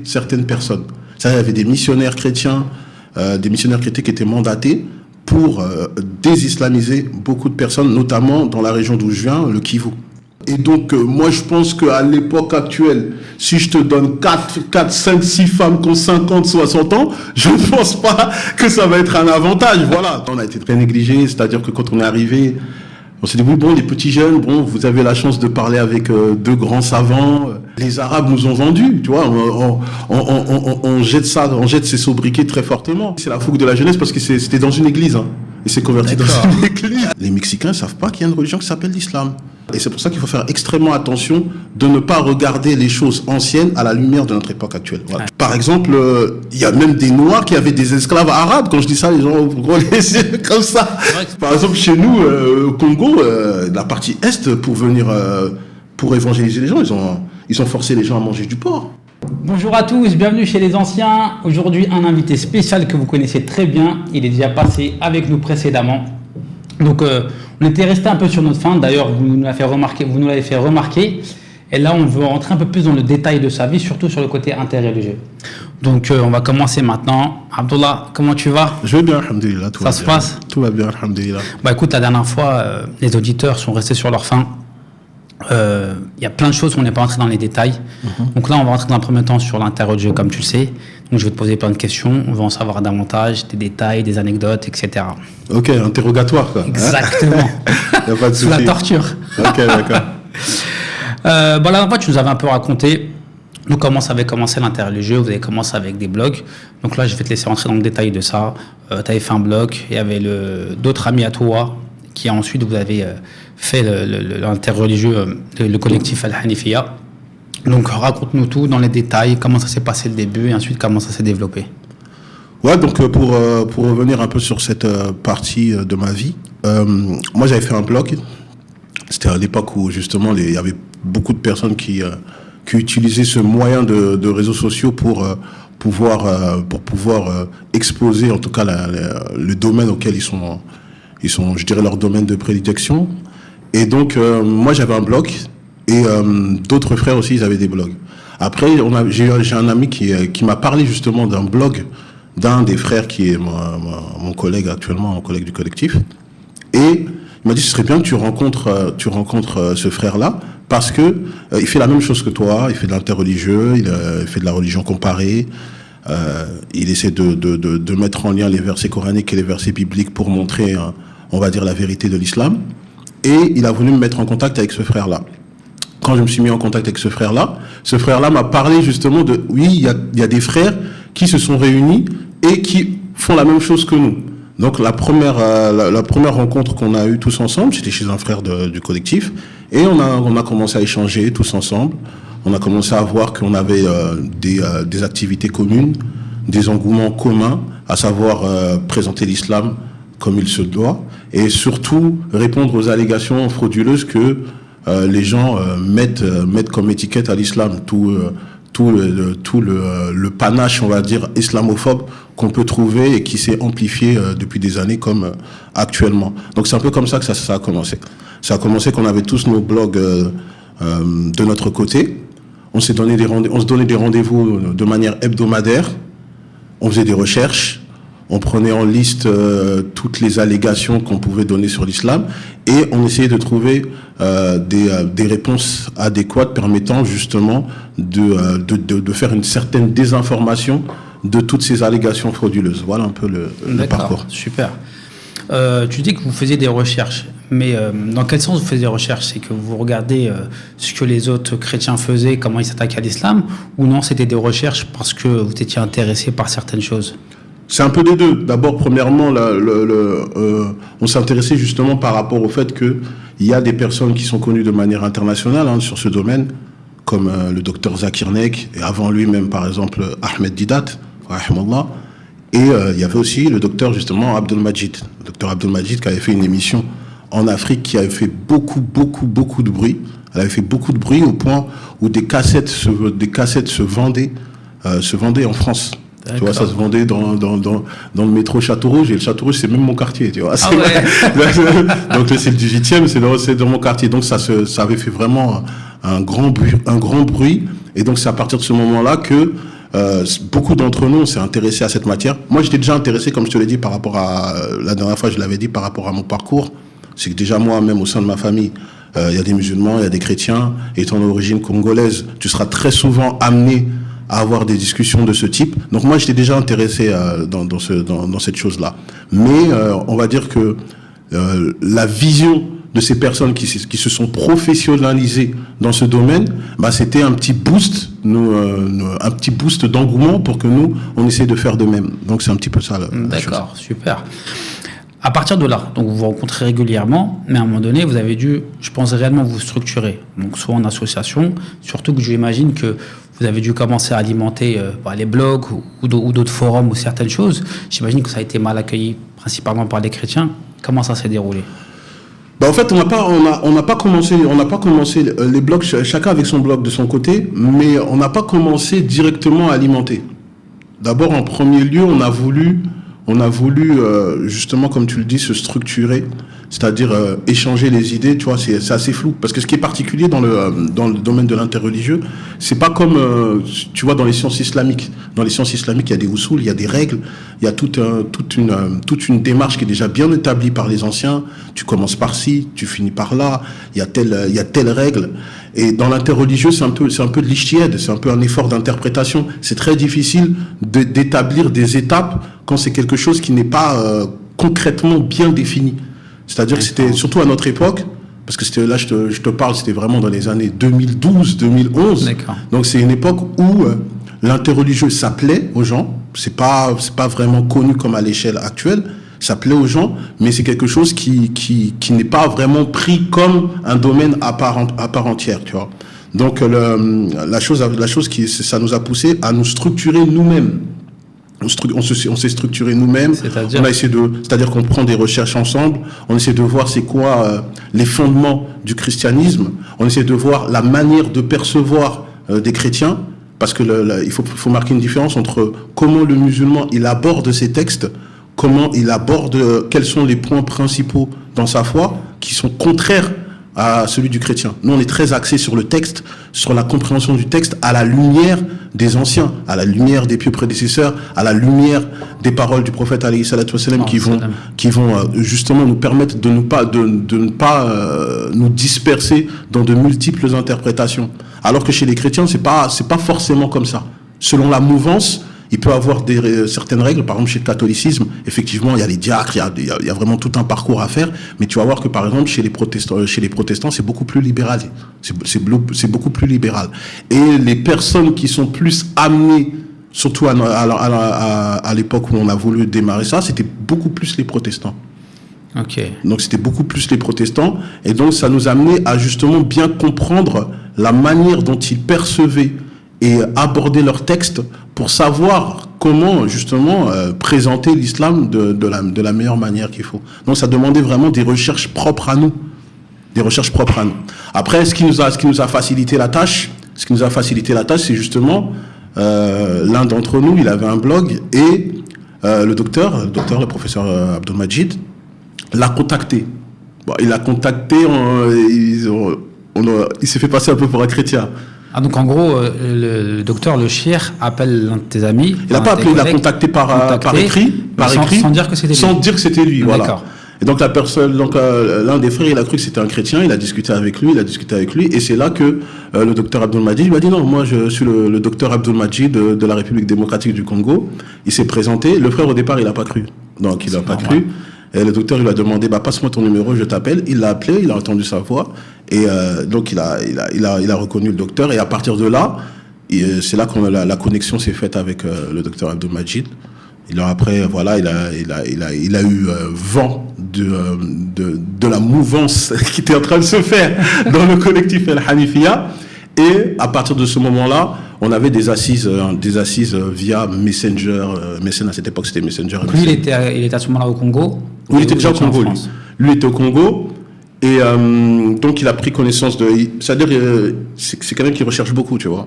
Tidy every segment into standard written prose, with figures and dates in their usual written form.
certaines personnes. Ça, il y avait des missionnaires chrétiens qui étaient mandatés pour désislamiser beaucoup de personnes, notamment dans la région d'où je viens, le Kivu. Et donc, moi, je pense qu'à l'époque actuelle, si je te donne 4, 5, 6 femmes qui ont 50, 60 ans, je ne pense pas que ça va être un avantage. Voilà. On a été très négligés, c'est-à-dire que quand on est arrivé, on s'est dit, oui, bon, les petits jeunes, bon, vous avez la chance de parler avec deux grands savants. Les Arabes nous ont vendus, tu vois. On jette ça, on jette ces sobriquets très fortement. C'est la fougue de la jeunesse parce que c'était dans une église, hein. Il s'est converti dans une église. Les Mexicains ne savent pas qu'il y a une religion qui s'appelle l'islam. Et c'est pour ça qu'il faut faire extrêmement attention de ne pas regarder les choses anciennes à la lumière de notre époque actuelle. Voilà. Par exemple, il y a même des Noirs qui avaient des esclaves arabes. Quand je dis ça, les gens vont les yeux comme ça. Par exemple, chez nous, au Congo, la partie Est, pour venir, pour évangéliser les gens, ils ont forcé les gens à manger du porc. Bonjour à tous, bienvenue chez les anciens. Aujourd'hui, un invité spécial que vous connaissez très bien. Il est déjà passé avec nous précédemment. Donc, on était resté un peu sur notre fin. D'ailleurs, vous nous l'avez fait remarquer. Et là, on veut rentrer un peu plus dans le détail de sa vie, surtout sur le côté interreligieux. Donc, on va commencer maintenant. Abdullah, comment tu vas? Je vais bien, alhamdoulilah. Ça se passe? Tout va bien, alhamdoulilah. Bah écoute, la dernière fois, les auditeurs sont restés sur leur faim. Il y a plein de choses, on n'est pas entré dans les détails. Donc là, on va rentrer dans un premier temps sur l'interreligieux, comme tu le sais. Donc je vais te poser plein de questions, on va en savoir davantage, des détails, des anecdotes, etc. Ok, interrogatoire quoi. Exactement. Y a pas de sous la torture. Ok, d'accord. La dernière fois, tu nous avais un peu raconté comment ça avait commencé l'interreligieux, vous avez commencé avec des blogs. Donc là, je vais te laisser rentrer dans le détail de ça. Tu avais fait un blog, il y avait d'autres amis à toi qui ensuite vous avez fait l'interreligieux, le collectif Al-Hanifiya. Donc raconte-nous tout dans les détails, comment ça s'est passé le début et ensuite comment ça s'est développé. Ouais, donc pour revenir un peu sur cette partie de ma vie, moi j'avais fait un blog. C'était à l'époque où justement il y avait beaucoup de personnes qui utilisaient ce moyen de réseaux sociaux pour pouvoir exposer en tout cas le domaine auquel ils sont, je dirais, leur domaine de prédilection. Et donc moi j'avais un blog. Et d'autres frères aussi, ils avaient des blogs. Après, j'ai un ami qui m'a parlé justement d'un blog d'un des frères qui est mon collègue actuellement, mon collègue du collectif. Et il m'a dit, ce serait bien que tu rencontres ce frère-là, parce que il fait la même chose que toi, il fait de l'interreligieux, il fait de la religion comparée, il essaie de mettre en lien les versets coraniques et les versets bibliques pour montrer, on va dire, la vérité de l'islam. Et il a voulu me mettre en contact avec ce frère-là. Quand je me suis mis en contact avec ce frère-là m'a parlé justement de, oui, il y a des frères qui se sont réunis et qui font la même chose que nous. Donc la première rencontre qu'on a eue tous ensemble, c'était chez un frère du collectif, et on a commencé à échanger tous ensemble. On a commencé à voir qu'on avait des activités communes, des engouements communs, à savoir présenter l'islam comme il se doit, et surtout répondre aux allégations frauduleuses que les gens mettent comme étiquette à l'islam, tout le panache, on va dire, islamophobe qu'on peut trouver et qui s'est amplifié depuis des années comme actuellement. Donc c'est un peu comme ça que ça a commencé. Ça a commencé qu'on avait tous nos blogs de notre côté. On se donnait des rendez-vous de manière hebdomadaire. On faisait des recherches. On prenait en liste toutes les allégations qu'on pouvait donner sur l'islam et on essayait de trouver des réponses adéquates permettant justement de faire une certaine désinformation de toutes ces allégations frauduleuses. Voilà un peu le parcours. Super. Tu dis que vous faisiez des recherches, mais dans quel sens vous faisiez des recherches? C'est que vous regardez ce que les autres chrétiens faisaient, comment ils s'attaquaient à l'islam, ou non, c'était des recherches parce que vous étiez intéressé par certaines choses? C'est un peu des deux. D'abord, premièrement, on s'est intéressé justement par rapport au fait qu'il y a des personnes qui sont connues de manière internationale sur ce domaine, comme le docteur Zakir Naik, et avant lui même, par exemple, Ahmed Didat, rahimahullah. Et il y avait aussi le docteur, justement, Abdelmajid. Le docteur Abdelmajid qui avait fait une émission en Afrique qui avait fait beaucoup de bruit. Elle avait fait beaucoup de bruit au point où des cassettes se vendaient en France. Tu vois, ça se vendait dans le métro Château-Rouge, et le Château-Rouge, c'est même mon quartier, tu vois. Ah ouais. Donc c'est le 18e, c'est dans mon quartier. Donc ça avait fait vraiment un grand bruit. Et donc c'est à partir de ce moment-là que beaucoup d'entre nous, on s'est intéressés à cette matière. Moi, j'étais déjà intéressé, comme je te l'ai dit, par rapport à, la dernière fois, je l'avais dit, par rapport à mon parcours. C'est que déjà, moi, même au sein de ma famille, il y a des musulmans, il y a des chrétiens. Étant d'origine congolaise, tu seras très souvent amené à avoir des discussions de ce type. Donc moi, j'étais déjà intéressé dans cette chose-là. Mais on va dire que la vision de ces personnes qui se sont professionnalisées dans ce domaine, bah, c'était un petit boost, un petit boost d'engouement pour que nous, on essaie de faire de même. Donc c'est un petit peu ça la chose. D'accord, super. À partir de là, donc vous vous rencontrez régulièrement, mais à un moment donné, vous avez dû, je pense, réellement vous structurer. Donc soit en association, surtout que j'imagine que vous avez dû commencer à alimenter les blogs ou d'autres forums ou certaines choses. J'imagine que ça a été mal accueilli, principalement par les chrétiens. Comment ça s'est déroulé ? Bah en fait, on n'a pas commencé les blogs, chacun avec son blog de son côté, mais on n'a pas commencé directement à alimenter. D'abord, en premier lieu, on a voulu justement, comme tu le dis, se structurer, c'est-à-dire échanger les idées. Tu vois, c'est assez flou, parce que ce qui est particulier dans le domaine de l'interreligieux, c'est pas comme tu vois dans les sciences islamiques. Dans les sciences islamiques, il y a des usul, il y a des règles, il y a toute une démarche qui est déjà bien établie par les anciens. Tu commences par ci, tu finis par là. Il y a telle règle. Et dans l'interreligieux, c'est un peu de l'ijtihad, c'est un peu un effort d'interprétation. C'est très difficile d'établir des étapes quand c'est quelque chose qui n'est pas concrètement bien défini. C'est-à-dire que c'était surtout à notre époque, parce que c'était là, je te parle, c'était vraiment dans les années 2012, 2011. D'accord. Donc c'est une époque où l'interreligieux s'appelait aux gens. C'est pas vraiment connu comme à l'échelle actuelle. Ça plaît aux gens, mais c'est quelque chose qui n'est pas vraiment pris comme un domaine à part entière, tu vois. Donc la chose qui ça nous a poussé à nous structurer nous-mêmes. On s'est structuré nous-mêmes. C'est-à-dire qu'on prend des recherches ensemble. On essaie de voir c'est quoi les fondements du christianisme. On essaie de voir la manière de percevoir des chrétiens, parce que il faut marquer une différence entre comment le musulman il aborde ces textes. Comment il aborde, quels sont les points principaux dans sa foi qui sont contraires à celui du chrétien. Nous, on est très axé sur le texte, sur la compréhension du texte à la lumière des anciens, à la lumière des pieux prédécesseurs, à la lumière des paroles du prophète alayhi salatu wassalam qui vont justement nous permettre de ne pas nous disperser dans de multiples interprétations. Alors que chez les chrétiens, c'est pas forcément comme ça. Selon la mouvance, il peut avoir certaines règles. Par exemple, chez le catholicisme, effectivement, il y a les diacres, il y a vraiment tout un parcours à faire. Mais tu vas voir que, par exemple, chez les protestants, c'est beaucoup plus libéral. C'est beaucoup plus libéral. Et les personnes qui sont plus amenées, surtout à l'époque où on a voulu démarrer ça, c'était beaucoup plus les protestants. Okay. Donc c'était beaucoup plus les protestants. Et donc ça nous a amené à justement bien comprendre la manière dont ils percevaient et aborder leurs textes pour savoir comment justement présenter l'islam de la meilleure manière qu'il faut. Donc ça demandait vraiment des recherches propres à nous. Après, ce qui nous a facilité la tâche, c'est justement l'un d'entre nous, il avait un blog et le professeur Abdelmajid l'a contacté. Bon, il l'a contacté, il s'est fait passer un peu pour un chrétien. Ah, donc en gros, le docteur, le cheikh, appelle l'un de tes amis. Il n'a pas appelé, il l'a contacté par écrit. Sans dire que c'était lui. Sans dire que c'était lui, voilà. D'accord. Et donc l'un des frères, il a cru que c'était un chrétien, il a discuté avec lui, et c'est là que le docteur Abdelmajid lui a dit non, moi je suis le docteur Abdelmajid de la République démocratique du Congo. Il s'est présenté, le frère au départ il n'a pas cru. Donc il n'a pas cru. Et le docteur, il lui a demandé, passe-moi ton numéro, je t'appelle. Il l'a appelé, il a entendu sa voix. Et donc, il a reconnu le docteur. Et à partir de là, c'est là que la connexion s'est faite avec le docteur Abdelmajid. Après, voilà, il a eu vent de la mouvance qui était en train de se faire dans le collectif El Hanifiya. Et à partir de ce moment-là, on avait des assises via Messenger. À cette époque, c'était Messenger. Lui, il était à ce moment-là au Congo. Oui, il était déjà au Congo, lui. Lui était au Congo. Et donc, il a pris connaissance de... C'est-à-dire, c'est quelqu'un qui recherche beaucoup, tu vois.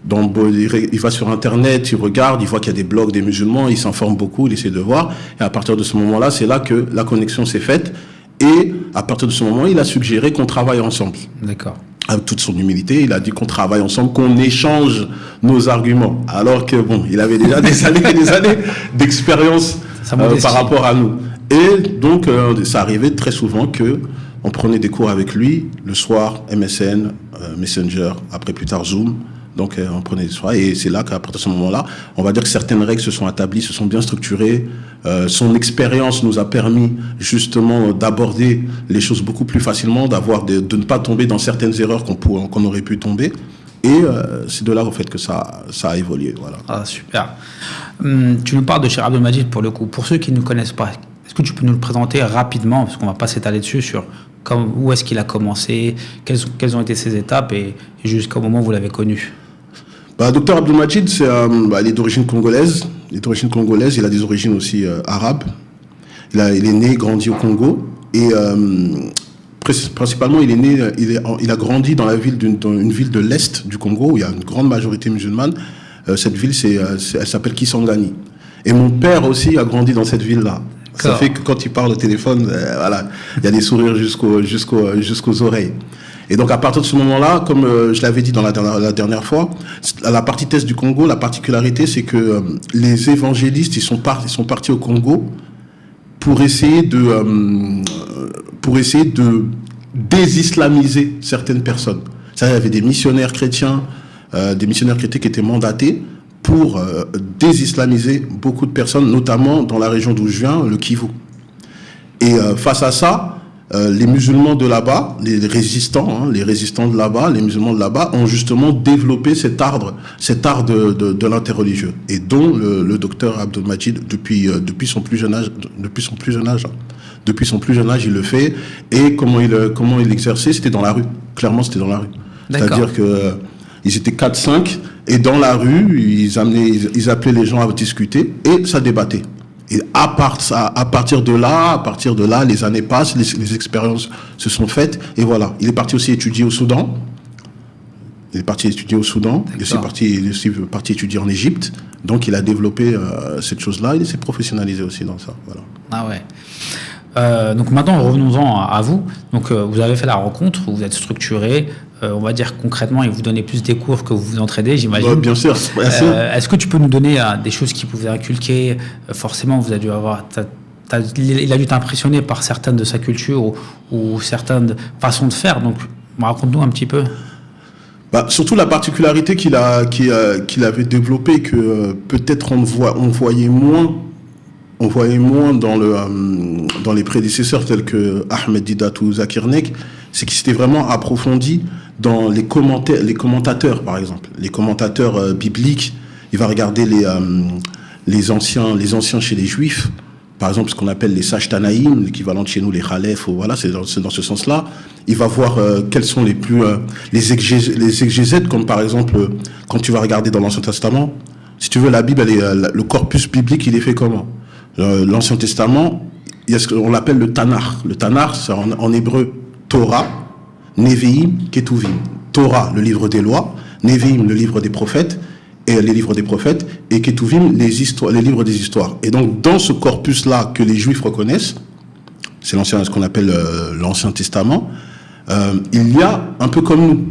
Donc, il va sur Internet, il regarde, il voit qu'il y a des blogs des musulmans, il s'informe beaucoup, il essaie de voir. Et à partir de ce moment-là, c'est là que la connexion s'est faite. Et à partir de ce moment, il a suggéré qu'on travaille ensemble. D'accord. avec toute son humilité, il a dit qu'on travaille ensemble, qu'on échange nos arguments. Alors que bon, il avait déjà des années d'expérience par rapport à nous. Et donc, ça arrivait très souvent que on prenait des cours avec lui le soir, MSN, Messenger, après plus tard Zoom. Donc, on prenait des soirs. Et c'est là qu'à partir de ce moment-là, on va dire que certaines règles se sont établies, se sont bien structurées. Son expérience nous a permis justement d'aborder les choses beaucoup plus facilement, de ne pas tomber dans certaines erreurs qu'on aurait pu tomber. Et c'est de là en fait que ça a évolué. Voilà. Ah, super. Tu nous parles de Cheikh Abdelmajid pour le coup. Pour ceux qui ne nous connaissent pas, est-ce que tu peux nous le présenter rapidement, parce qu'on ne va pas s'étaler dessus, sur où est-ce qu'il a commencé, quelles ont été ses étapes et jusqu'au moment où vous l'avez connu? Docteur Abdelmajid, il est d'origine congolaise. Il a des origines aussi arabes. Il est né, grandi au Congo. Et principalement, il a grandi dans dans une ville de l'Est du Congo, où il y a une grande majorité musulmane. Cette ville, elle s'appelle Kisangani. Et mon père aussi a grandi dans cette ville-là. Ça fait que quand il parle au téléphone, voilà, il y a des sourires jusqu'aux oreilles. Et donc, à partir de ce moment-là, comme je l'avais dit dans la dernière fois, à la partie est du Congo, la particularité, c'est que les évangélistes, ils sont partis au Congo pour essayer de désislamiser certaines personnes. Ça, il y avait des missionnaires chrétiens qui étaient mandatés pour désislamiser beaucoup de personnes, notamment dans la région d'où je viens, le Kivu. Et face à ça, les musulmans de là-bas, les résistants de là-bas, les musulmans de là-bas ont justement développé cet art de l'interreligieux, et dont le docteur Abdelmajid, depuis son plus jeune âge, il le fait. Et comment il exerçait, c'était dans la rue. Clairement, c'était dans la rue. D'accord. C'est-à-dire que ils étaient 4-5, et dans la rue, ils appelaient les gens à discuter, et ça débattait. Et à partir de là, les années passent, les expériences se sont faites, et voilà. Il est parti aussi étudier au Soudan. Il est aussi parti étudier en Égypte. Donc, il a développé cette chose-là, il s'est professionnalisé aussi dans ça. Voilà. Ah ouais. Donc maintenant, revenons-en à vous. Donc, vous avez fait la rencontre, vous êtes structuré. On va dire concrètement, et vous donnez plus des cours que vous vous entraînez, j'imagine. Bien sûr. Est-ce que tu peux nous donner des choses qui pouvaient inculquer? Forcément, vous avez dû il a dû t'impressionner par certaines de sa culture ou certaines façons de faire. Donc, raconte-nous un petit peu. Surtout la particularité qu'il avait développée, que peut-être on voyait moins dans les prédécesseurs tels que Ahmed Didat ou Zakir Nek, c'est qu'il s'était vraiment approfondi dans les commentateurs, par exemple. Les commentateurs bibliques. Il va regarder les anciens chez les Juifs, par exemple ce qu'on appelle les sages Tanaïm, l'équivalent de chez nous les Khalef, voilà, c'est dans ce sens-là. Il va voir quels sont les exégètes, comme par exemple quand tu vas regarder dans l'Ancien Testament. Si tu veux, la Bible, le corpus biblique, il est fait comment? L'Ancien Testament, il y a ce qu'on appelle le Tanakh. Le Tanakh, c'est en hébreu Torah, Nevi'im, Ketuvim. Torah, le livre des lois, Nevi'im, le livre des prophètes, et les livres des prophètes, et Ketuvim, les livres des histoires. Et donc, dans ce corpus-là que les Juifs reconnaissent, c'est ce qu'on appelle l'Ancien Testament, il y a un peu comme nous.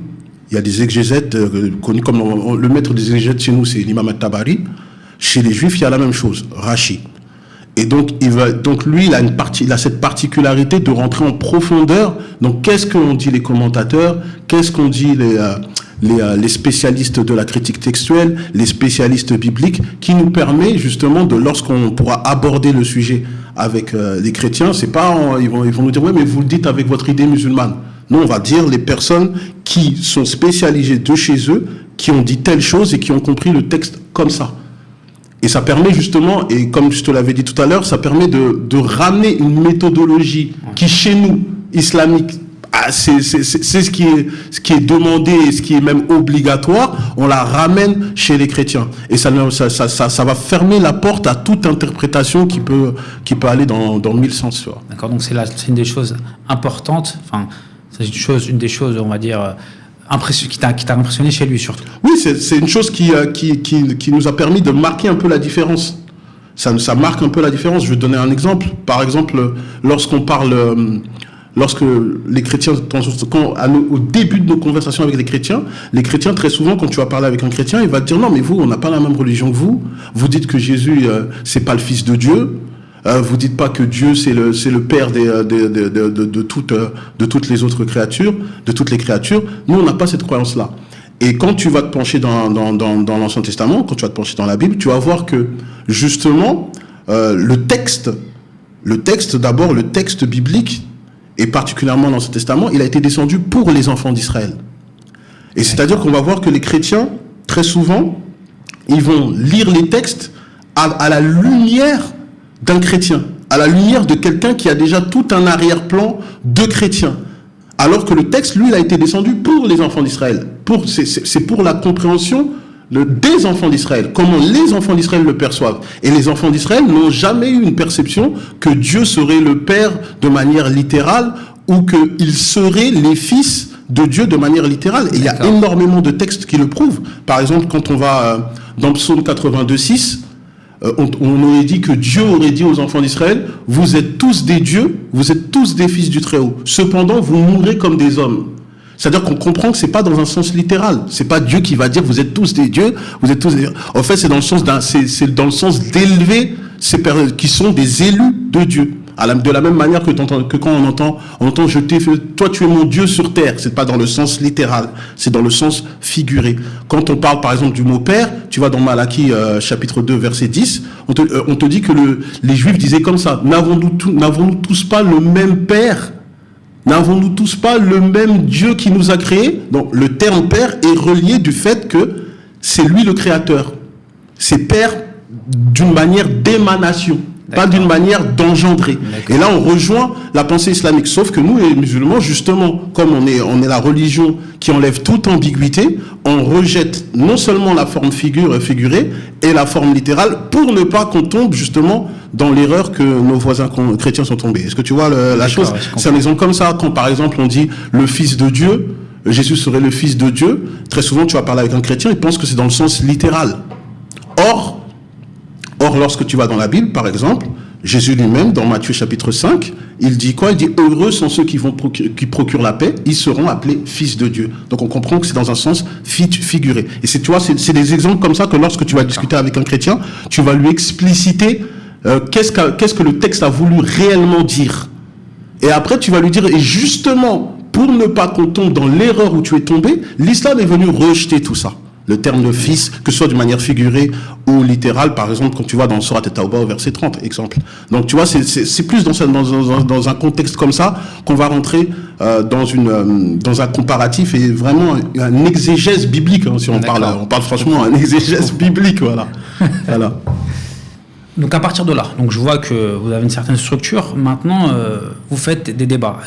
Il y a des exégètes connus comme le maître des exégètes chez nous, c'est l'imam al-Tabari. Chez les Juifs, il y a la même chose, Rashi. Et donc, lui, il a cette particularité de rentrer en profondeur. Donc, qu'est-ce qu'on dit les commentateurs? Qu'est-ce qu'on dit les spécialistes de la critique textuelle, les spécialistes bibliques, qui nous permet justement lorsqu'on pourra aborder le sujet avec les chrétiens, c'est pas, ils vont nous dire, ouais, mais vous le dites avec votre idée musulmane. Non, on va dire les personnes qui sont spécialisées de chez eux, qui ont dit telle chose et qui ont compris le texte comme ça. Et ça permet justement, et comme je te l'avais dit tout à l'heure, ça permet de ramener une méthodologie qui, chez nous, islamique, c'est ce qui est demandé et ce qui est même obligatoire, on la ramène chez les chrétiens. Et ça va fermer la porte à toute interprétation qui peut aller dans mille sens. D'accord, donc c'est une des choses importantes, enfin, c'est une des choses, on va dire, qui t'a impressionné chez lui surtout. Oui, c'est une chose qui nous a permis de marquer un peu la différence. Ça marque un peu la différence. Je vais te donner un exemple. Par exemple, lorsqu'on parle lorsque les chrétiens, au début de nos conversations avec les chrétiens, très souvent, quand tu vas parler avec un chrétien, il va te dire non, mais vous, on n'a pas la même religion que vous. Vous dites que Jésus, c'est pas le Fils de Dieu. Vous dites pas que Dieu c'est le Père de toutes les autres créatures, de toutes les créatures. Nous, on n'a pas cette croyance-là. Et quand tu vas te pencher dans l'Ancien Testament, quand tu vas te pencher dans la Bible, tu vas voir que justement le texte biblique, et particulièrement dans l'Ancien Testament, il a été descendu pour les enfants d'Israël. Et c'est-à-dire qu'on va voir que les chrétiens, très souvent, ils vont lire les textes à la lumière d'un chrétien, à la lumière de quelqu'un qui a déjà tout un arrière-plan de chrétien. Alors que le texte, lui, il a été descendu pour les enfants d'Israël. C'est pour la compréhension des enfants d'Israël, comment les enfants d'Israël le perçoivent. Et les enfants d'Israël n'ont jamais eu une perception que Dieu serait le Père de manière littérale ou qu'ils seraient les fils de Dieu de manière littérale. Et il y a énormément de textes qui le prouvent. Par exemple, quand on va dans Psaume 82:6, on aurait dit que Dieu aurait dit aux enfants d'Israël, vous êtes tous des dieux, vous êtes tous des fils du Très-Haut. Cependant, vous mourrez comme des hommes. C'est-à-dire qu'on comprend que c'est pas dans un sens littéral. C'est pas Dieu qui va dire vous êtes tous des dieux, vous êtes tous des... En fait, c'est dans le sens dans le sens d'élever ces personnes qui sont des élus de Dieu. De la même manière que quand on entend je t'ai fait, toi tu es mon Dieu sur terre. C'est pas dans le sens littéral, c'est dans le sens figuré. Quand on parle par exemple du mot père, tu vas dans Malachie chapitre 2 verset 10, on te dit que les Juifs disaient comme ça, n'avons-nous tous pas le même père? N'avons-nous tous pas le même Dieu qui nous a créés? Donc le terme père est relié du fait que c'est lui le créateur. C'est père d'une manière d'émanation. Pas d'une manière d'engendrer. Et là, on rejoint la pensée islamique. Sauf que nous, les musulmans, justement, comme on est la religion qui enlève toute ambiguïté, on rejette non seulement la forme figurée et la forme littérale pour ne pas qu'on tombe justement dans l'erreur que nos voisins chrétiens sont tombés. Est-ce que tu vois la chose? C'est un exemple comme ça. Quand, par exemple, on dit le Fils de Dieu, Jésus serait le Fils de Dieu, très souvent, tu vas parler avec un chrétien, il pense que c'est dans le sens littéral. Or, lorsque tu vas dans la Bible, par exemple, Jésus lui-même, dans Matthieu chapitre 5, il dit quoi? Il dit « Heureux sont ceux qui procurent la paix, ils seront appelés fils de Dieu ». Donc on comprend que c'est dans un sens figuré. Et tu vois, c'est des exemples comme ça que lorsque tu vas discuter avec un chrétien, tu vas lui expliciter qu'est-ce que le texte a voulu réellement dire. Et après, tu vas lui dire, et justement, pour ne pas qu'on tombe dans l'erreur où tu es tombé, l'islam est venu rejeter tout ça. Le terme de fils, que ce soit d'une manière figurée ou littérale, par exemple, quand tu vas dans Surat At-Tawbah au verset 30, exemple. Donc, tu vois, c'est plus dans un contexte comme ça qu'on va rentrer dans un comparatif et vraiment un exégèse biblique, hein, si on parle franchement, un exégèse biblique, voilà. Voilà. Donc à partir de là, donc je vois que vous avez une certaine structure. Maintenant, vous faites des débats.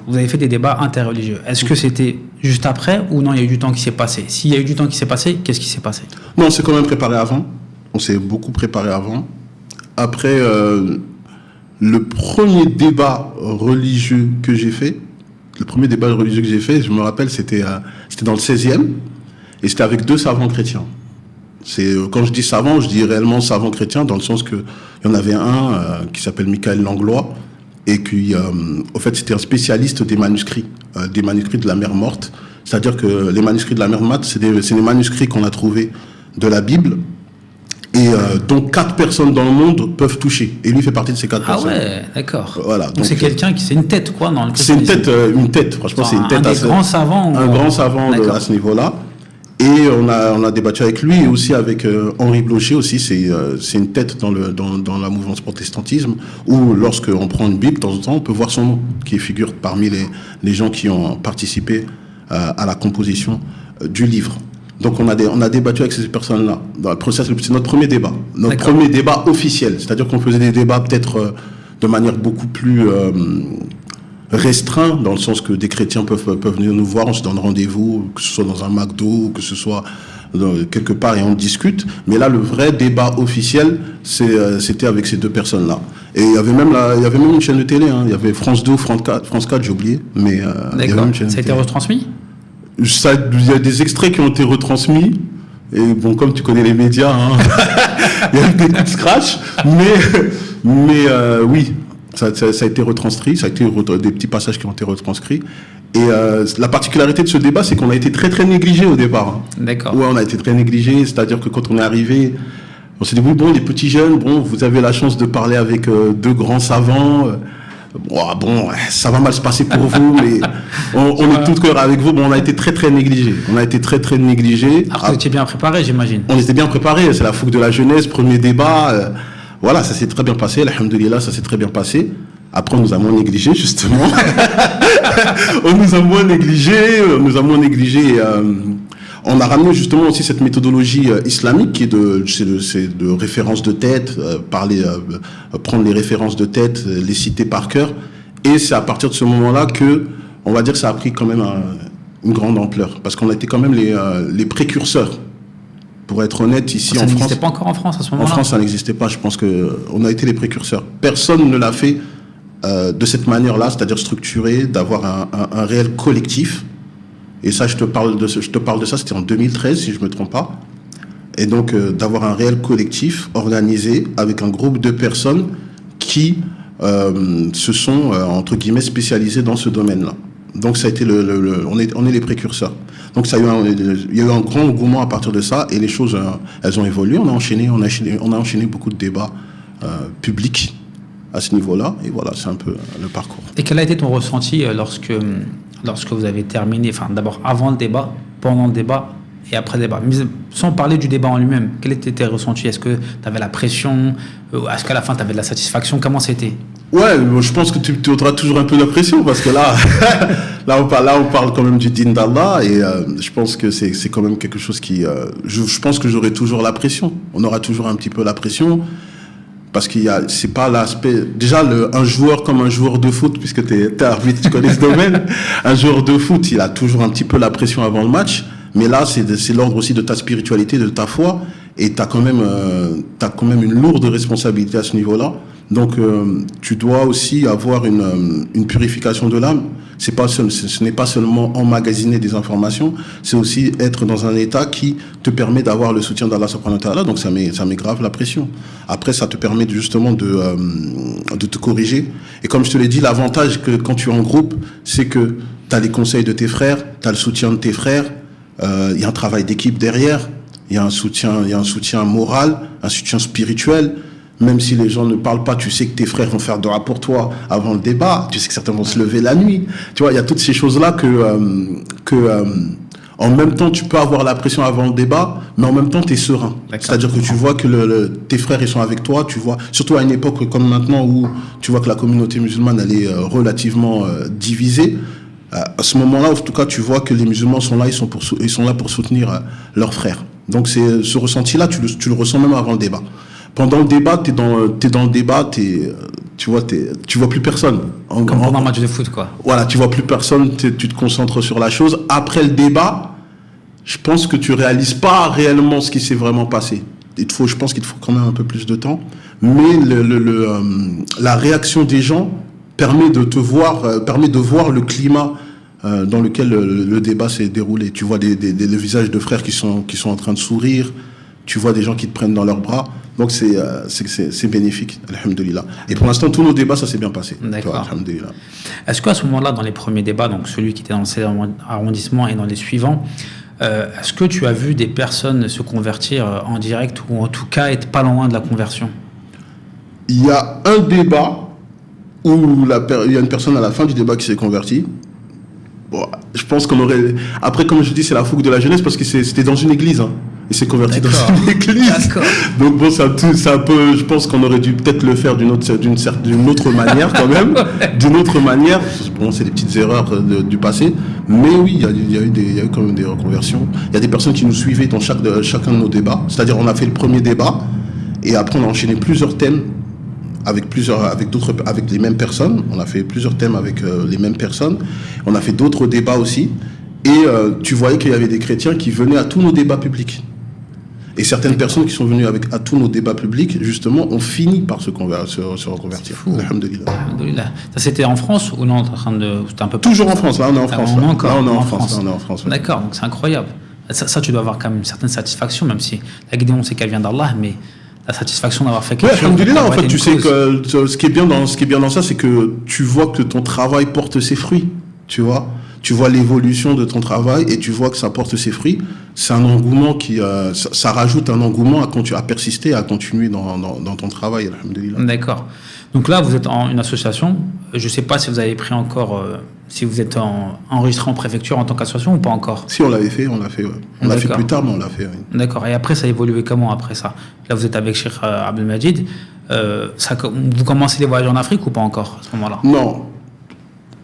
Vous avez fait des débats interreligieux. Est-ce que c'était juste après ou non, il y a eu du temps qui s'est passé? S'il y a eu du temps qui s'est passé, qu'est-ce qui s'est passé? Non, on s'est quand même préparé avant. On s'est beaucoup préparé avant. Après, le premier débat religieux que j'ai fait, je me rappelle, c'était dans le 16e et c'était avec 2 savants chrétiens. Quand je dis savant, je dis réellement savant chrétien, dans le sens qu'il y en avait un qui s'appelle Michael Langlois, et qui, au fait, c'était un spécialiste des manuscrits de la mer morte. C'est-à-dire que les manuscrits de la mer morte, c'est des manuscrits qu'on a trouvés de la Bible, et dont 4 personnes dans le monde peuvent toucher. Et lui fait partie de ces 4 personnes. Ah ouais, d'accord. Voilà. Donc c'est quelqu'un c'est une tête, quoi, dans le christianisme. C'est une tête, franchement, c'est une tête. Un grand savant. Un grand savant à ce niveau-là. Et on a débattu avec lui et aussi avec Henri Blocher aussi, c'est une tête dans la mouvance protestantisme, où lorsqu'on prend une Bible, de temps en temps, on peut voir son nom, qui figure parmi les gens qui ont participé à la composition du livre. Donc on a débattu avec ces personnes-là. Dans le process, c'est notre premier débat. Notre premier débat officiel. C'est-à-dire qu'on faisait des débats peut-être de manière beaucoup plus restreint, dans le sens que des chrétiens peuvent venir nous voir, on se donne rendez-vous, que ce soit dans un McDo, ou que ce soit quelque part, et on discute. Mais là, le vrai débat officiel, c'était avec ces 2 personnes-là. Et il y avait même une chaîne de télé, hein. Il y avait France 2, France 4, j'ai oublié. Mais il y avait une chaîne ça a été retransmis? Il y a des extraits qui ont été retransmis. Et bon, comme tu connais les médias, hein, il y a eu des coups de scratch. Mais oui. Ça a été retranscrit, ça a été des petits passages qui ont été retranscrits. Et la particularité de ce débat, c'est qu'on a été très très négligé au départ. D'accord. Ouais, on a été très négligé, c'est-à-dire que quand on est arrivé, on s'est dit, oui, bon, les petits jeunes, bon, vous avez la chance de parler avec deux grands savants. Bon, ça va mal se passer pour vous, mais on est tout de cœur avec vous. Bon, on a été très très négligé. On a été très très négligé. Alors, vous étiez bien préparé, j'imagine. On était bien préparé. C'est la fougue de la jeunesse, premier débat. Voilà, ça s'est très bien passé. Alhamdoulilah, ça s'est très bien passé. Après, on nous a moins négligé, justement. On nous a moins négligé. On a ramené justement aussi cette méthodologie islamique qui est de références de tête, prendre les références de tête, les citer par cœur. Et c'est à partir de ce moment-là que, on va dire que ça a pris quand même une grande ampleur. Parce qu'on a été quand même les précurseurs. Pour être honnête, ici en France... Ça n'existait pas encore en France à ce moment-là? En France, ça n'existait pas. Je pense qu'on a été les précurseurs. Personne ne l'a fait de cette manière-là, c'est-à-dire structuré, d'avoir un réel collectif. Et ça, je te parle de ça, c'était en 2013, si je ne me trompe pas. Et donc, d'avoir un réel collectif organisé avec un groupe de personnes qui se sont, entre guillemets, spécialisées dans ce domaine-là. Donc, ça a été on est les précurseurs. Donc, il y a eu un grand engouement à partir de ça, et les choses, elles ont évolué. On a enchaîné beaucoup de débats publics à ce niveau-là, et voilà, c'est un peu le parcours. Et quel a été ton ressenti lorsque vous avez terminé, enfin d'abord avant le débat, pendant le débat et après le débat, mais sans parler du débat en lui-même, quel était tes ressentis? Est-ce que tu avais la pression? Est-ce qu'à la fin tu avais de la satisfaction? Comment c'était? Ouais, je pense que tu auras toujours un peu de pression, parce que là on parle quand même du din d'Allah, et je pense que c'est quand même quelque chose qui... je pense que j'aurai toujours la pression. On aura toujours un petit peu la pression. Parce c'est pas l'aspect. Déjà, un joueur comme un joueur de foot, puisque t'es arbitre, tu connais ce domaine, un joueur de foot, il a toujours un petit peu la pression avant le match. Mais là, c'est l'ordre aussi de ta spiritualité, de ta foi. Et t'as quand même une lourde responsabilité à ce niveau-là. Donc, tu dois aussi avoir une purification de l'âme. Ce n'est pas seulement emmagasiner des informations, c'est aussi être dans un état qui te permet d'avoir le soutien d'Allah subhanahu wa ta'ala. Donc ça met grave la pression. Après, ça te permet justement de te corriger. Et comme je te l'ai dit, l'avantage que quand tu es en groupe, c'est que tu as les conseils de tes frères, tu as le soutien de tes frères, il y a un travail d'équipe derrière, il y a un soutien moral, un soutien spirituel. Même si les gens ne parlent pas, tu sais que tes frères vont faire dua pour toi avant le débat. Tu sais que certains vont se lever la nuit. Tu vois, il y a toutes ces choses-là en même temps, tu peux avoir la pression avant le débat, mais en même temps, tu es serein. C'est-à-dire que tu vois que tes frères, ils sont avec toi. Tu vois, surtout à une époque comme maintenant où tu vois que la communauté musulmane, elle est relativement divisée. À ce moment-là, en tout cas, tu vois que les musulmans sont là, ils sont là pour soutenir leurs frères. Donc, ce ressenti-là, tu le ressens même avant le débat. Pendant le débat, t'es dans le débat, tu vois plus personne. Comme pendant un match de foot, quoi. Voilà, tu vois plus personne, tu te concentres sur la chose. Après le débat, je pense que tu réalises pas réellement ce qui s'est vraiment passé. Je pense qu'il te faut quand même un peu plus de temps. Mais la réaction des gens permet de voir le climat dans lequel le débat s'est déroulé. Tu vois des visages de frères qui sont en train de sourire. Tu vois des gens qui te prennent dans leurs bras. Donc c'est bénéfique, alhamdoulilah. Et pour l'instant, tous nos débats, ça s'est bien passé. D'accord. Alhamdoulilah. Est-ce qu'à ce moment-là, dans les premiers débats, donc celui qui était dans le 7e arrondissement et dans les suivants, est-ce que tu as vu des personnes se convertir en direct ou en tout cas être pas loin de la conversion? Il y a un débat où il y a une personne à la fin du débat qui s'est convertie. Bon, je pense qu'on aurait... Après, comme je dis, c'est la fougue de la jeunesse parce que c'était dans une église. Hein. Il s'est converti dans une église. Donc bon, c'est un peu... Je pense qu'on aurait dû peut-être le faire d'une autre manière quand même. D'une autre manière. Bon, c'est des petites erreurs du passé. Mais oui, il y a eu quand même des reconversions. Il y a des personnes qui nous suivaient dans chacun de nos débats. C'est-à-dire, on a fait le premier débat et après, on a enchaîné plusieurs thèmes avec les mêmes personnes. On a fait plusieurs thèmes avec les mêmes personnes. On a fait d'autres débats aussi. Et tu voyais qu'il y avait des chrétiens qui venaient à tous nos débats publics. Et certaines personnes qui sont venues à tous nos débats publics, justement, ont fini par se reconvertir. Alhamdoulilah. Ça, c'était en France ou non? C'était un peu toujours en France. Là, on est en France. On est en France. Ouais. D'accord, donc c'est incroyable. Ça, tu dois avoir quand même une certaine satisfaction, même si la guidée, on sait qu'elle vient d'Allah, mais la satisfaction d'avoir fait Ouais, quelque chose. alhamdoulilah, en d'avoir fait, été tu une sais cause. que ce qui est bien dans ça, c'est que tu vois que ton travail porte ses fruits, tu vois. Tu vois l'évolution de ton travail et tu vois que ça porte ses fruits. C'est un engouement ça rajoute un engouement à persister, à continuer dans ton travail, alhamdoulilah. D'accord. Donc là, vous êtes en une association. Je ne sais pas si vous avez pris encore, si vous êtes enregistré en préfecture en tant qu'association ou pas encore. Si on l'avait fait, on l'a fait, ouais. On l'a fait D'accord. plus tard, mais on l'a fait, oui. D'accord. Et après, ça a évolué comment après ça? Là, vous êtes avec Cheikh Abdelmajid. Vous commencez les voyages en Afrique ou pas encore à ce moment-là? Non.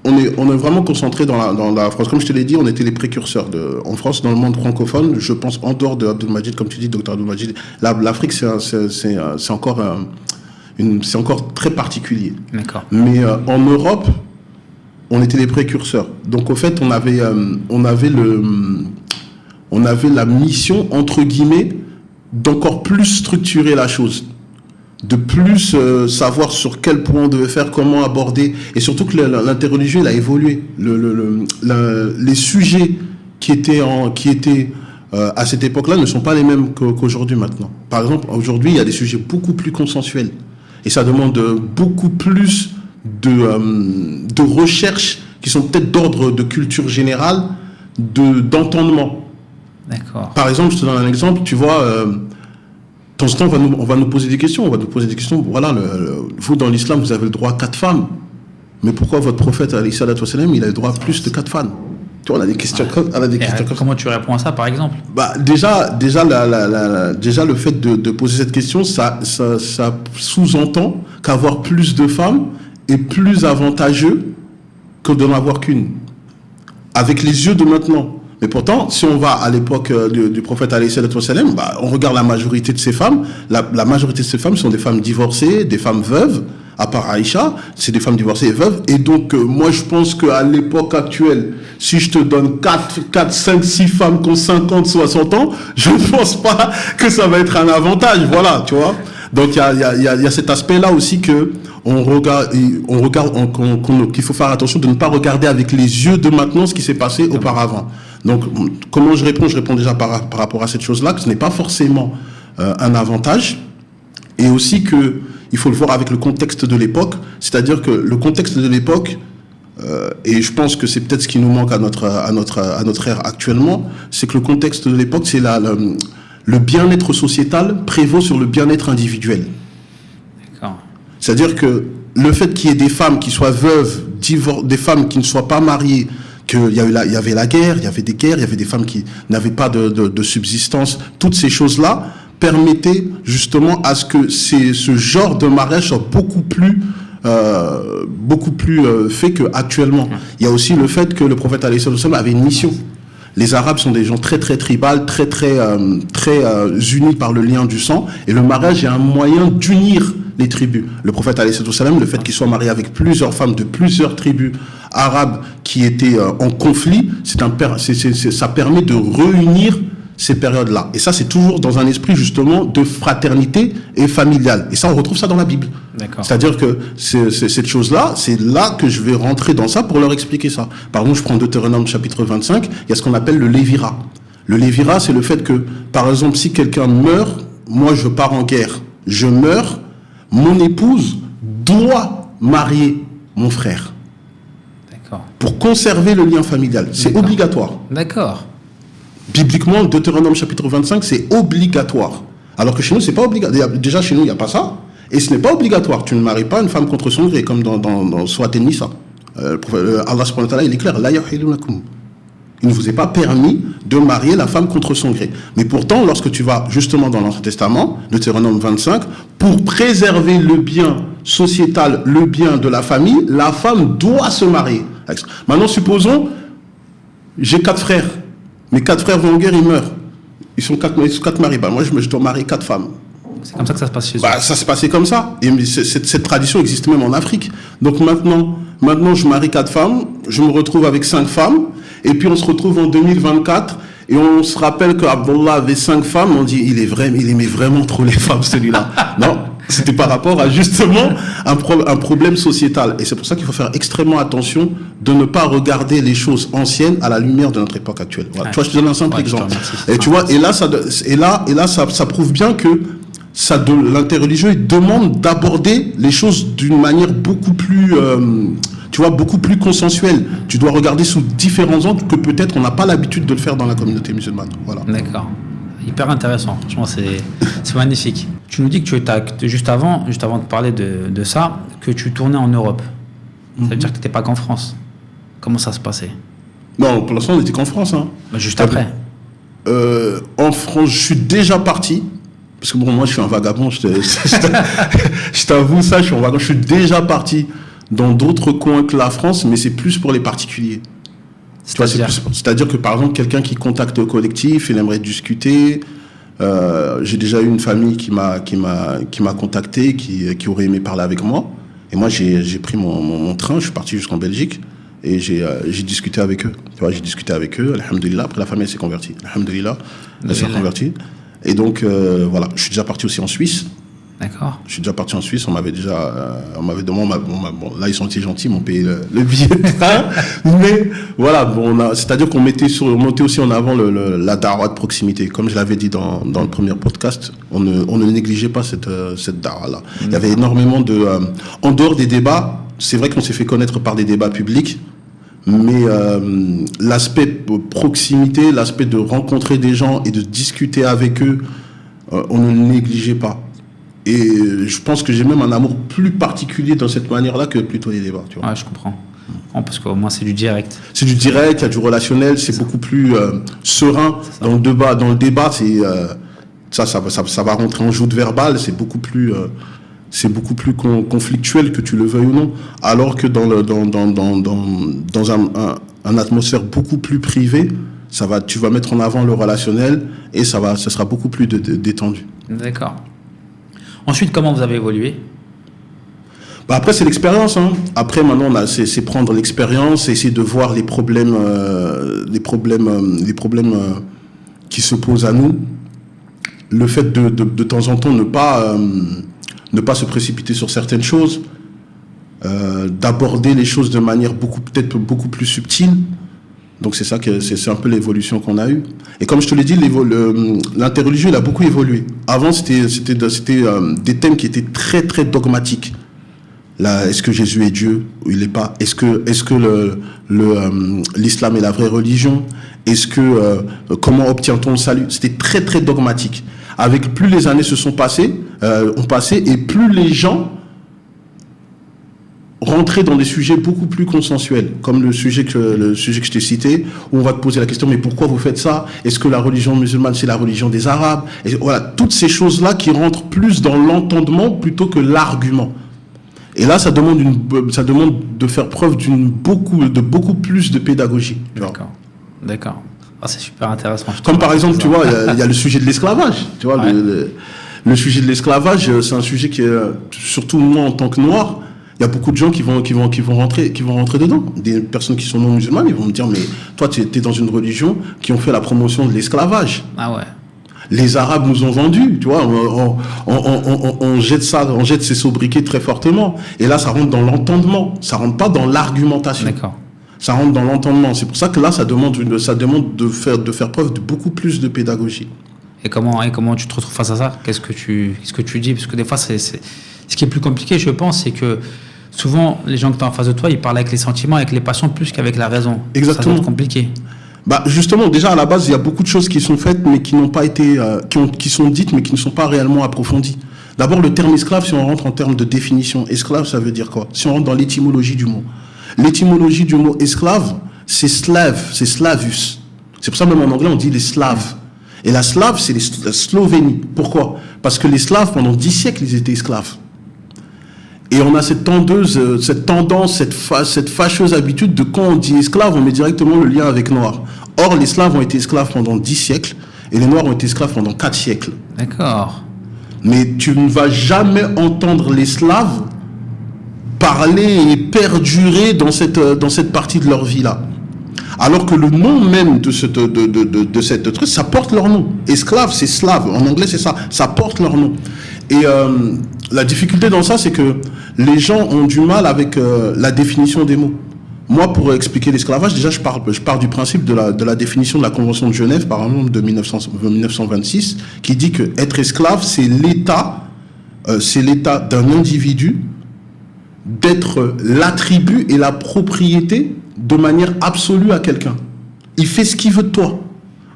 On est vraiment concentré dans la France. Comme je te l'ai dit, on était les précurseurs en France, dans le monde francophone. Je pense en dehors de Abdelmajid, comme tu dis, Dr Abdelmajid. L'Afrique, c'est encore très particulier. D'accord. Mais en Europe, on était les précurseurs. Donc au fait, on avait la mission, entre guillemets, d'encore plus structurer la chose, de plus savoir sur quel point on devait faire, comment aborder, et surtout que l'interreligieux, il a évolué. Les sujets qui étaient à cette époque-là ne sont pas les mêmes qu'aujourd'hui maintenant. Par exemple, aujourd'hui, il y a des sujets beaucoup plus consensuels, et ça demande beaucoup plus de recherches qui sont peut-être d'ordre de culture générale, d'entendement. D'accord. Par exemple, je te donne un exemple, tu vois, de temps en temps, on va nous poser des questions. Voilà, vous, dans l'islam, vous avez le droit à 4 femmes. Mais pourquoi votre prophète, alayhi salatu wassalam, il a le droit à plus de 4 femmes? Tu vois, on a des questions comme ça. Comment tu réponds à ça, par exemple? Bah, déjà, le fait de poser cette question, ça sous-entend qu'avoir plus de femmes est plus avantageux que de n'en avoir qu'une. Avec les yeux de maintenant. Mais pourtant, si on va à l'époque du prophète alayhi salatu wassalam, on regarde la majorité de ces femmes. La majorité de ces femmes sont des femmes divorcées, des femmes veuves. À part Aïcha, c'est des femmes divorcées et veuves. Et donc, moi, je pense qu'à l'époque actuelle, si je te donne 4, 5, 6 femmes qui ont 50, 60 ans, je ne pense pas que ça va être un avantage. Voilà, tu vois. Donc, il y a cet aspect-là aussi que qu'il faut faire attention de ne pas regarder avec les yeux de maintenant ce qui s'est passé auparavant. Donc, comment je réponds? Je réponds déjà par rapport à cette chose-là, que ce n'est pas forcément un avantage. Et aussi qu'il faut le voir avec le contexte de l'époque. C'est-à-dire que le contexte de l'époque, et je pense que c'est peut-être ce qui nous manque à notre ère actuellement, c'est que le contexte de l'époque, c'est le bien-être sociétal prévaut sur le bien-être individuel. D'accord. C'est-à-dire que le fait qu'il y ait des femmes qui soient veuves, des femmes qui ne soient pas mariées, qu'il y avait la guerre, il y avait des guerres, il y avait des femmes qui n'avaient pas de subsistance, toutes ces choses-là permettaient justement à ce que ce genre de mariage soit beaucoup plus fait qu'actuellement. Il y a aussi le fait que le prophète alayhi sallam avait une mission. Les Arabes sont des gens très très tribales, très unis par le lien du sang, et le mariage est un moyen d'unir les tribus. Le prophète alayhi sallam, le fait qu'il soit marié avec plusieurs femmes de plusieurs tribus arabes qui étaient en conflit, ça permet de réunir ces périodes-là. Et ça, c'est toujours dans un esprit justement de fraternité et familiale. Et ça, on retrouve ça dans la Bible. D'accord. C'est-à-dire que cette chose-là, c'est là que je vais rentrer dans ça pour leur expliquer ça. Par exemple, je prends Deutéronome chapitre 25, il y a ce qu'on appelle le lévira. Le lévira, c'est le fait que, par exemple, si quelqu'un meurt, moi je pars en guerre, je meurs, mon épouse doit marier mon frère. D'accord. Pour conserver le lien familial. C'est D'accord. obligatoire. D'accord. Bibliquement, Deutéronome chapitre 25, c'est obligatoire. Alors que chez nous, c'est pas obligatoire. Déjà, chez nous, il n'y a pas ça. Et ce n'est pas obligatoire. Tu ne maries pas une femme contre son gré, comme dans Surat An-Nisa. Allah subhanahu wa ta'ala, il est clair. La yahillu lakum. Il ne vous est pas permis de marier la femme contre son gré. Mais pourtant, lorsque tu vas justement dans l'Ancien Testament, Deutéronome 25, pour préserver le bien sociétal, le bien de la famille, la femme doit se marier. Maintenant, supposons, j'ai 4 frères. Mes 4 frères vont en guerre, ils meurent. Ils sont 4 maris. Moi, je dois marier 4 femmes. C'est comme ça que ça se passe chez eux. Ça s'est passé comme ça. Et cette tradition existe même en Afrique. Donc maintenant, je marie 4 femmes, je me retrouve avec 5 femmes, et puis on se retrouve en 2024, et on se rappelle qu'Abdullah avait 5 femmes, on dit, il aimait vraiment trop les femmes, celui-là. Non, c'était par rapport à justement un problème sociétal. Et c'est pour ça qu'il faut faire extrêmement attention de ne pas regarder les choses anciennes à la lumière de notre époque actuelle. Voilà. Tu vois, je te donne un simple exemple. Et tu vois, et là, ça prouve bien que l'interreligieux il demande d'aborder les choses d'une manière beaucoup plus, beaucoup plus consensuelle. Tu dois regarder sous différents angles que peut-être on n'a pas l'habitude de le faire dans la communauté musulmane. Voilà. D'accord. Hyper intéressant. Franchement, c'est magnifique. Tu nous dis que juste avant de parler de ça, que tu tournais en Europe. Ça veut dire que tu n'étais pas qu'en France. Comment ça se passait? Non, pour l'instant, on n'était qu'en France. Hein. Juste après. En France, je suis déjà parti. Parce que bon, moi, je suis un vagabond. Je t'avoue ça, je suis déjà parti dans d'autres coins que la France, mais c'est plus pour les particuliers. C'est-à-dire que, par exemple, quelqu'un qui contacte le collectif, il aimerait discuter. J'ai déjà eu une famille qui m'a contacté, qui aurait aimé parler avec moi. Et moi, j'ai pris mon train, je suis parti jusqu'en Belgique. Et j'ai discuté avec eux. Tu vois, j'ai discuté avec eux, alhamdoulilah. Après, la famille, elle s'est convertie. Alhamdoulilah, elle s'est convertie. Et donc, voilà, je suis déjà parti aussi en Suisse. D'accord. Je suis déjà parti en Suisse. On m'avait demandé, bon, là, ils sont gentils, ils m'ont payé le billet de train. Mais voilà, c'est-à-dire qu'on mettait aussi en avant la dawa de proximité. Comme je l'avais dit dans le premier podcast, on ne négligeait pas cette dawa-là. Il y avait énormément en dehors des débats, c'est vrai qu'on s'est fait connaître par des débats publics, mais l'aspect proximité, l'aspect de rencontrer des gens et de discuter avec eux, on ne le négligeait pas. Et je pense que j'ai même un amour plus particulier dans cette manière-là que plutôt les débats. Tu vois. Ouais, je comprends. Parce qu'au moins, c'est du direct. C'est du direct, il y a du relationnel, c'est beaucoup plus serein. Dans le débat, ça va rentrer en joute verbale, c'est beaucoup plus conflictuel, que tu le veuilles ou non. Alors que dans un atmosphère beaucoup plus privé, tu vas mettre en avant le relationnel et ça sera beaucoup plus détendu. D'accord. Ensuite, comment vous avez évolué? Après, c'est l'expérience. Hein. Après, maintenant, c'est prendre l'expérience, essayer de voir les problèmes qui se posent à nous. Le fait de temps en temps ne pas se précipiter sur certaines choses, d'aborder les choses de manière peut-être beaucoup plus subtile. Donc c'est un peu l'évolution qu'on a eue. Et comme je te l'ai dit, l'interreligieux, il a beaucoup évolué. Avant, c'était des thèmes qui étaient très, très dogmatiques. Là, est-ce que Jésus est Dieu ou il n'est pas? Est-ce que l'islam est la vraie religion? Comment obtient-on le salut? C'était très, très dogmatique. Avec plus les années ont passé, et plus les gens rentrer dans des sujets beaucoup plus consensuels, comme le sujet que je t'ai cité, où on va te poser la question, mais pourquoi vous faites ça? Est-ce que la religion musulmane, c'est la religion des Arabes? Et voilà, toutes ces choses-là qui rentrent plus dans l'entendement plutôt que l'argument. Et là, ça demande de faire preuve de beaucoup plus de pédagogie. D'accord. Ah, c'est super intéressant. Comme par exemple, tu vois, il y a le sujet de l'esclavage. Tu vois, ouais. Le sujet de l'esclavage, c'est un sujet qui est, surtout moi en tant que noir, il y a beaucoup de gens qui vont rentrer dedans. Des personnes qui sont non musulmanes, ils vont me dire, mais toi, tu es dans une religion qui ont fait la promotion de l'esclavage. Ah ouais. Les Arabes nous ont vendus, tu vois. On jette ces sobriquets très fortement. Et là, ça rentre dans l'entendement. Ça rentre pas dans l'argumentation. D'accord. Ça rentre dans l'entendement. C'est pour ça que là, ça demande de faire preuve de beaucoup plus de pédagogie. Et comment tu te retrouves face à ça? Qu'est-ce que tu dis? Parce que des fois, ce qui est plus compliqué, je pense, c'est que souvent, les gens qui sont en face de toi, ils parlent avec les sentiments, avec les passions, plus qu'avec la raison. Exactement. Ça va être compliqué. Justement, déjà, à la base, il y a beaucoup de choses qui sont faites, mais qui n'ont pas été, qui sont dites, mais qui ne sont pas réellement approfondies. D'abord, le terme esclave, si on rentre en termes de définition, esclave, ça veut dire quoi? Si on rentre dans l'étymologie du mot. L'étymologie du mot esclave, c'est slave, c'est slavus. C'est pour ça, même en anglais, on dit les slaves. Et la slave, c'est la Slovénie. Pourquoi? Parce que les Slaves, pendant 10 siècles, ils étaient esclaves. Et on a cette tendance, cette fâcheuse habitude de quand on dit esclave, on met directement le lien avec noir. Or, les Slaves ont été esclaves pendant 10 siècles et les Noirs ont été esclaves pendant 4 siècles. D'accord. Mais tu ne vas jamais entendre les Slaves parler et perdurer dans cette partie de leur vie-là. Alors que le nom même de cette truc, ça porte leur nom. Esclave, c'est slave. En anglais, c'est ça. Ça porte leur nom. Et la difficulté dans ça, c'est que les gens ont du mal avec la définition des mots. moi, pour expliquer l'esclavage, déjà, je pars du principe de la définition de la Convention de Genève, par exemple, de 1926, qui dit que être esclave, c'est l'état d'un individu d'être l'attribut et la propriété de manière absolue à quelqu'un. Il fait ce qu'il veut de toi.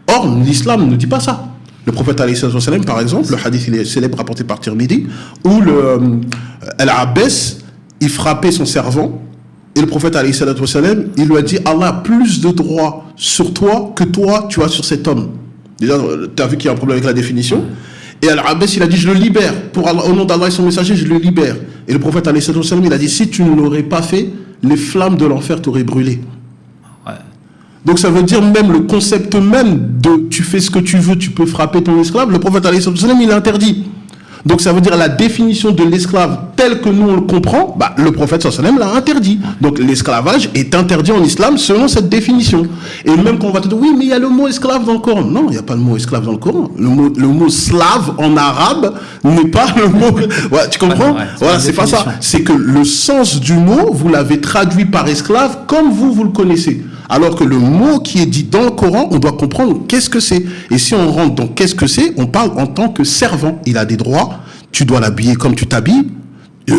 Or, l'islam ne dit pas ça. Le prophète alayhi sallam, par exemple, le hadith il est célèbre rapporté par Tirmidhi, où Al-Abbas, il frappait son servant, et le prophète alayhi sallam, il lui a dit, Allah a plus de droits sur toi que toi, tu as sur cet homme. Déjà, tu as vu qu'il y a un problème avec la définition. Et Al-Abbas, il a dit, je le libère. Pour Allah, au nom d'Allah et son messager, je le libère. Et le prophète alayhi sallam, il a dit, si tu ne l'aurais pas fait, les flammes de l'enfer t'auraient brûlé. Ouais. Donc ça veut dire même le concept même de tu fais ce que tu veux, tu peux frapper ton esclave, le prophète alayhi sallam, il interdit. Donc ça veut dire la définition de l'esclave telle que nous on le comprend, le prophète sallam l'a interdit. Donc l'esclavage est interdit en islam selon cette définition. Et même quand on va te dire oui mais il y a le mot esclave dans le Coran. Non, il n'y a pas le mot esclave dans le Coran. Le mot slave en arabe n'est pas le mot... Ouais, tu comprends? Voilà, c'est pas ça. C'est que le sens du mot, vous l'avez traduit par esclave comme vous le connaissez. Alors que le mot qui est dit dans le Coran, on doit comprendre qu'est-ce que c'est. Et si on rentre dans qu'est-ce que c'est, on parle en tant que servant. Il a des droits, tu dois l'habiller comme tu t'habilles.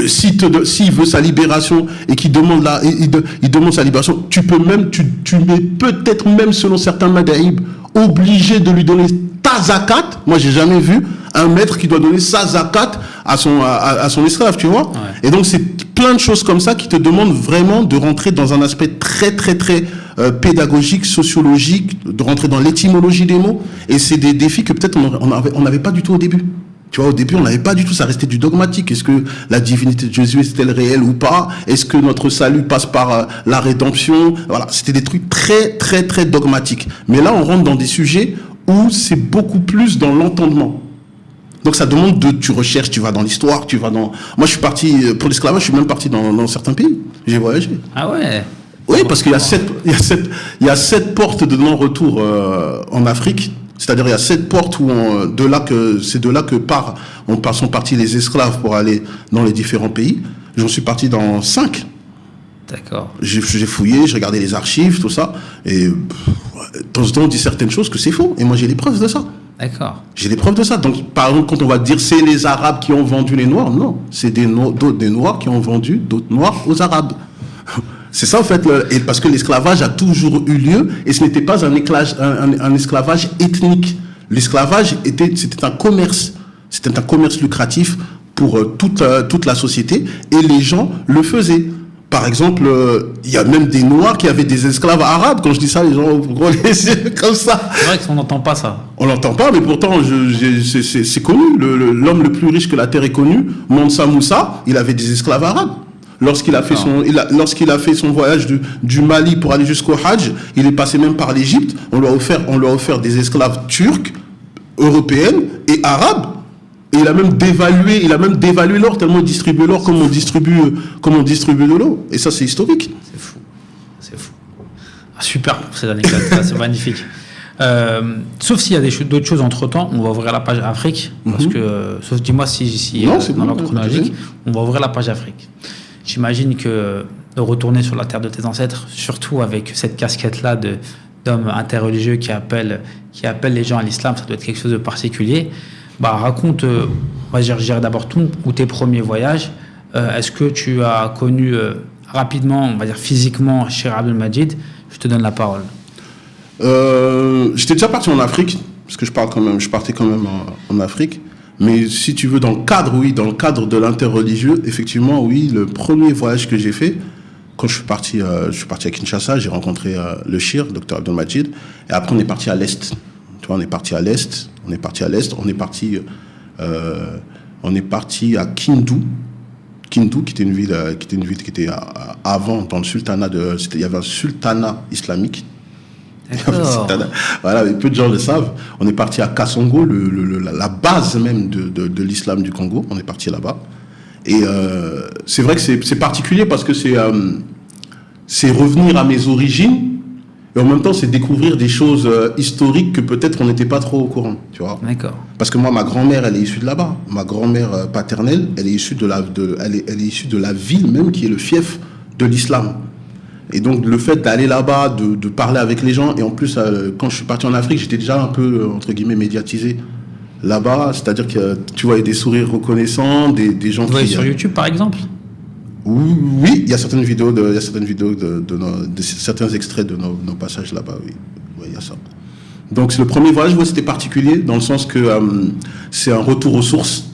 S'il veut sa libération et qu'il demande il demande sa libération, tu mets peut-être même selon certains madhaïb obligé de lui donner ta zakat. Moi, j'ai jamais vu un maître qui doit donner sa zakat à son esclave, tu vois. Ouais. Et donc, c'est plein de choses comme ça qui te demandent vraiment de rentrer dans un aspect très, très, très pédagogique, sociologique, de rentrer dans l'étymologie des mots. Et c'est des défis que peut-être on n'avait pas du tout au début. Tu vois, au début, on n'avait pas du tout, ça restait du dogmatique. Est-ce que la divinité de Jésus est-elle réelle ou pas? Est-ce que notre salut passe par la rédemption? Voilà, c'était des trucs très, très, très dogmatiques. Mais là, on rentre dans des sujets où c'est beaucoup plus dans l'entendement. Donc ça demande tu recherches, tu vas dans l'histoire, tu vas dans... Moi, je suis parti, pour l'esclavage, je suis même parti dans certains pays. J'ai voyagé. Ah ouais? Oui, parce qu'il y a 7 portes de non-retour en Afrique. C'est-à-dire, il y a 7 portes où c'est de là que sont partis les esclaves pour aller dans les différents pays. J'en suis parti dans 5. D'accord. J'ai fouillé, j'ai regardé les archives, tout ça. Et de temps en temps, on dit certaines choses que c'est faux. Et moi, j'ai les preuves de ça. D'accord. J'ai les preuves de ça. Donc, par exemple, quand on va dire c'est les Arabes qui ont vendu les Noirs, non. C'est des Noirs qui ont vendu d'autres Noirs aux Arabes. C'est ça, en fait, et parce que l'esclavage a toujours eu lieu, et ce n'était pas un esclavage ethnique. L'esclavage c'était un commerce. C'était un commerce lucratif pour toute la société, et les gens le faisaient. Par exemple, il y a même des Noirs qui avaient des esclaves arabes. Quand je dis ça, les gens vont les yeux comme ça. C'est vrai qu'on n'entend pas ça. On l'entend pas, mais pourtant, c'est connu. L'homme le plus riche que la Terre ait connu, Mansa Moussa, il avait des esclaves arabes. Lorsqu'il a fait son voyage du Mali pour aller jusqu'au Hajj, il est passé même par l'Égypte. On lui a offert des esclaves turcs, européennes et arabes. Et il a même dévalué l'or tellement il distribuait l'or comme on distribue de l'eau. Et ça, c'est historique. C'est fou. Ah, super pour cette anecdote, c'est magnifique. Sauf s'il y a d'autres choses entre-temps, on va ouvrir la page Afrique. Parce que, sauf dis-moi si dans l'ordre chronologique, on va ouvrir la page Afrique. J'imagine que de retourner sur la terre de tes ancêtres, surtout avec cette casquette-là d'homme interreligieux qui appelle les gens à l'islam, ça doit être quelque chose de particulier. Raconte, moi je dirais d'abord tes premiers voyages. Est-ce que tu as connu rapidement, on va dire physiquement, Cheikh Abdel Majid? Je te donne la parole. J'étais déjà parti en Afrique, parce que je partais quand même en Afrique. Mais si tu veux, dans le cadre de l'interreligieux, effectivement, oui, le premier voyage que j'ai fait, quand je suis parti à Kinshasa, j'ai rencontré le Shir, Dr Abdel Majid, et après on est parti à l'Est. Tu vois, on est parti à Kindu, qui était une ville qui était avant dans le sultanat il y avait un sultanat islamique. Voilà, mais peu de gens le savent. On est parti à Kasongo, la base même de l'islam du Congo. On est parti là-bas. Et c'est vrai que c'est particulier parce que c'est revenir à mes origines et en même temps c'est découvrir des choses historiques que peut-être on n'était pas trop au courant, tu vois. D'accord. Parce que moi, ma grand-mère, elle est issue de là-bas. Ma grand-mère paternelle, elle est issue de la ville même qui est le fief de l'islam. Et donc, le fait d'aller là-bas, de parler avec les gens, et en plus, quand je suis parti en Afrique, j'étais déjà un peu, entre guillemets, médiatisé là-bas. C'est-à-dire que tu voyais des sourires reconnaissants, des gens Vous voyez sur YouTube, par exemple? Oui, il y a certaines vidéos, certains extraits de nos passages là-bas, oui. Oui, il y a ça. Donc, c'est le premier voyage, c'était particulier, dans le sens que c'est un retour aux sources.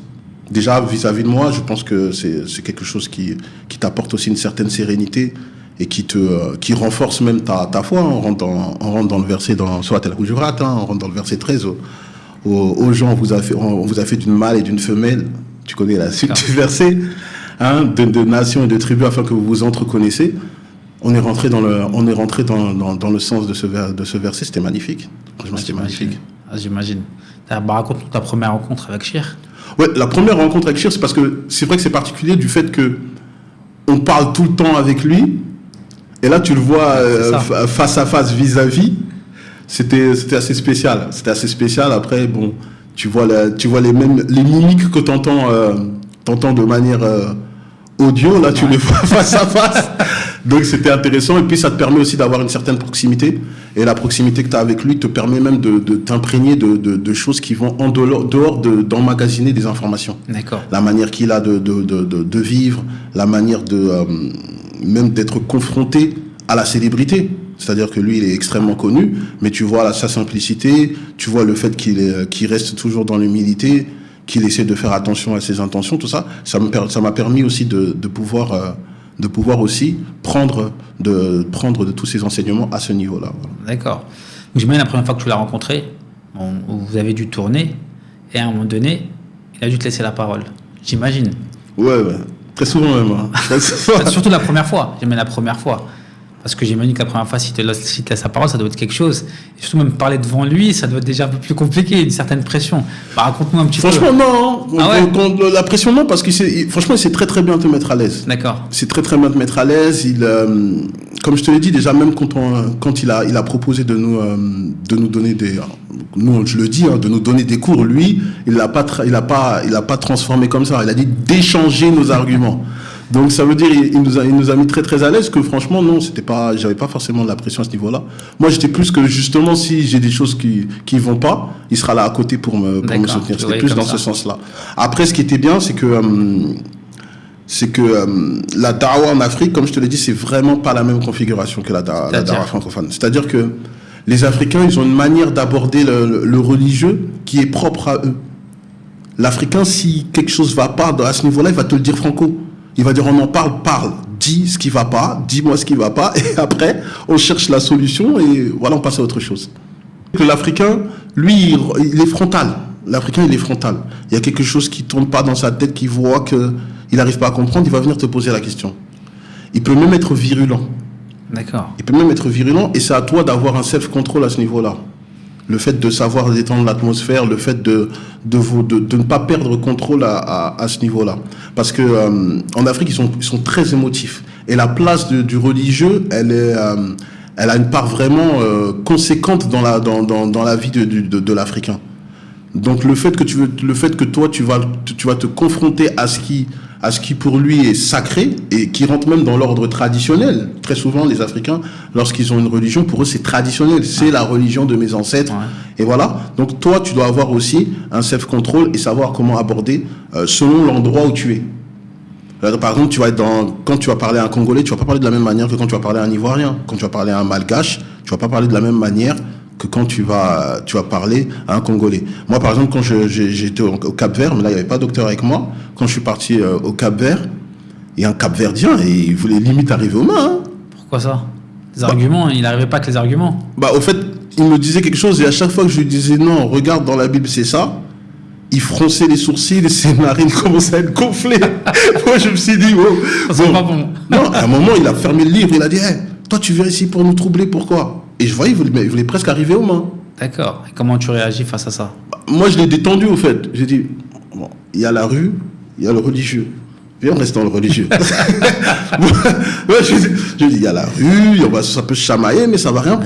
Déjà, vis-à-vis de moi, je pense que c'est quelque chose qui t'apporte aussi une certaine sérénité et qui renforce même ta foi. On rentre dans le verset, soit Al-Hujurat, on rentre dans le verset 13, aux gens, on vous a fait d'une mâle et d'une femelle, tu connais la suite du verset, de nations et de tribus afin que vous vous entreconnaissiez. On est rentré dans le sens de ce verset, c'était magnifique. Franchement, c'était magnifique. J'imagine. Raconte-nous ta première rencontre avec Shir. Ouais, la première rencontre avec Shir, c'est parce que c'est vrai que c'est particulier du fait que on parle tout le temps avec lui, et là tu le vois face à face, vis-à-vis. C'était assez spécial. C'était assez spécial. Après, bon, tu vois les mimiques que t'entends de manière audio, là tu les vois face à face. Donc c'était intéressant, et puis ça te permet aussi d'avoir une certaine proximité, et la proximité que tu as avec lui te permet même de t'imprégner de choses qui vont en dehors d'emmagasiner des informations. D'accord. La manière qu'il a de vivre, la manière même d'être confronté à la célébrité. C'est-à-dire que lui, il est extrêmement connu, mais tu vois sa simplicité, tu vois le fait qu'il reste toujours dans l'humilité, qu'il essaie de faire attention à ses intentions, tout ça. Ça m'a permis aussi de pouvoir aussi prendre de tous ces enseignements à ce niveau-là. Voilà. D'accord. Donc, j'imagine la première fois que tu l'as rencontré, vous avez dû tourner, et à un moment donné, il a dû te laisser la parole. J'imagine. Ouais. Très souvent même. Très souvent. Surtout la première fois. J'imagine la première fois. Parce que j'imagine que la première fois, si tu laisses sa parole, ça doit être quelque chose. Et surtout, même parler devant lui, ça doit être déjà un peu plus compliqué, une certaine pression. Raconte-nous un petit peu. Franchement, non. La pression, non, parce franchement, il sait très, très bien te mettre à l'aise. D'accord. C'est très, très bien te mettre à l'aise. Comme je te l'ai dit, déjà, même quand il a proposé de nous donner je le dis, de nous donner des cours, lui, il l'a pas transformé comme ça. Il a dit d'échanger nos arguments. Donc ça veut dire il nous a mis très très à l'aise, que franchement non, j'avais pas forcément de la pression à ce niveau-là. Moi j'étais plus que justement, si j'ai des choses qui vont pas, il sera là à côté pour me soutenir. C'était plus dans ce sens-là. Après, ce qui était bien, c'est que la da'wa en Afrique, comme je te l'ai dit, c'est vraiment pas la même configuration que la da'wa francophone. C'est-à-dire que les Africains, ils ont une manière d'aborder le religieux qui est propre à eux. L'Africain, si quelque chose va pas à ce niveau-là, il va te le dire franco. Il va dire, on en parle, dis ce qui va pas, dis-moi ce qui va pas, et après, on cherche la solution, et voilà, on passe à autre chose. L'Africain, lui, il est frontal. L'Africain, il est frontal. Il y a quelque chose qui tourne pas dans sa tête, qui voit qu'il n'arrive pas à comprendre, il va venir te poser la question. Il peut même être virulent. D'accord. Il peut même être virulent, et c'est à toi d'avoir un self-control à ce niveau-là. Le fait de savoir détendre l'atmosphère, le fait de ne pas perdre contrôle à ce niveau-là. Parce que en Afrique, ils sont très émotifs. Et la place du religieux, elle a une part vraiment conséquente dans la vie de l'Africain. Donc le fait que toi tu vas te confronter à ce qui pour lui est sacré, et qui rentre même dans l'ordre traditionnel. Très souvent, les Africains, lorsqu'ils ont une religion, pour eux c'est traditionnel, c'est la religion de mes ancêtres. Ouais. Et voilà. Donc toi, tu dois avoir aussi un self-control et savoir comment aborder selon l'endroit où tu es. Par exemple, quand tu vas parler à un Congolais, tu vas pas parler de la même manière que quand tu vas parler à un Ivoirien. Quand tu vas parler à un Malgache, tu vas pas parler de la même manière que quand tu vas parler à un Congolais. Moi, par exemple, quand j'étais au Cap-Vert, mais là, il n'y avait pas de docteur avec moi, quand je suis parti au Cap-Vert, il y a un Cap-Verdien, et il voulait limite arriver aux mains. Pourquoi ça? Les arguments, il n'arrivait pas avec les arguments. Au fait, il me disait quelque chose, et à chaque fois que je lui disais non, regarde dans la Bible, c'est ça, il fronçait les sourcils, et ses narines commençaient à être gonflées. Moi, je me suis dit, oh, c'est pas bon. Non, à un moment, il a fermé le livre, il a dit, hey, toi, tu viens ici pour nous troubler, pourquoi? Et je voyais, il voulait presque arriver aux mains. D'accord. Et comment tu réagis face à ça? Moi, je l'ai détendu, au fait. J'ai dit, bon, il y a la rue, il y a le religieux. Viens, on reste dans le religieux. Je dis, il y a la rue, ça peut se chamailler, mais ça va rien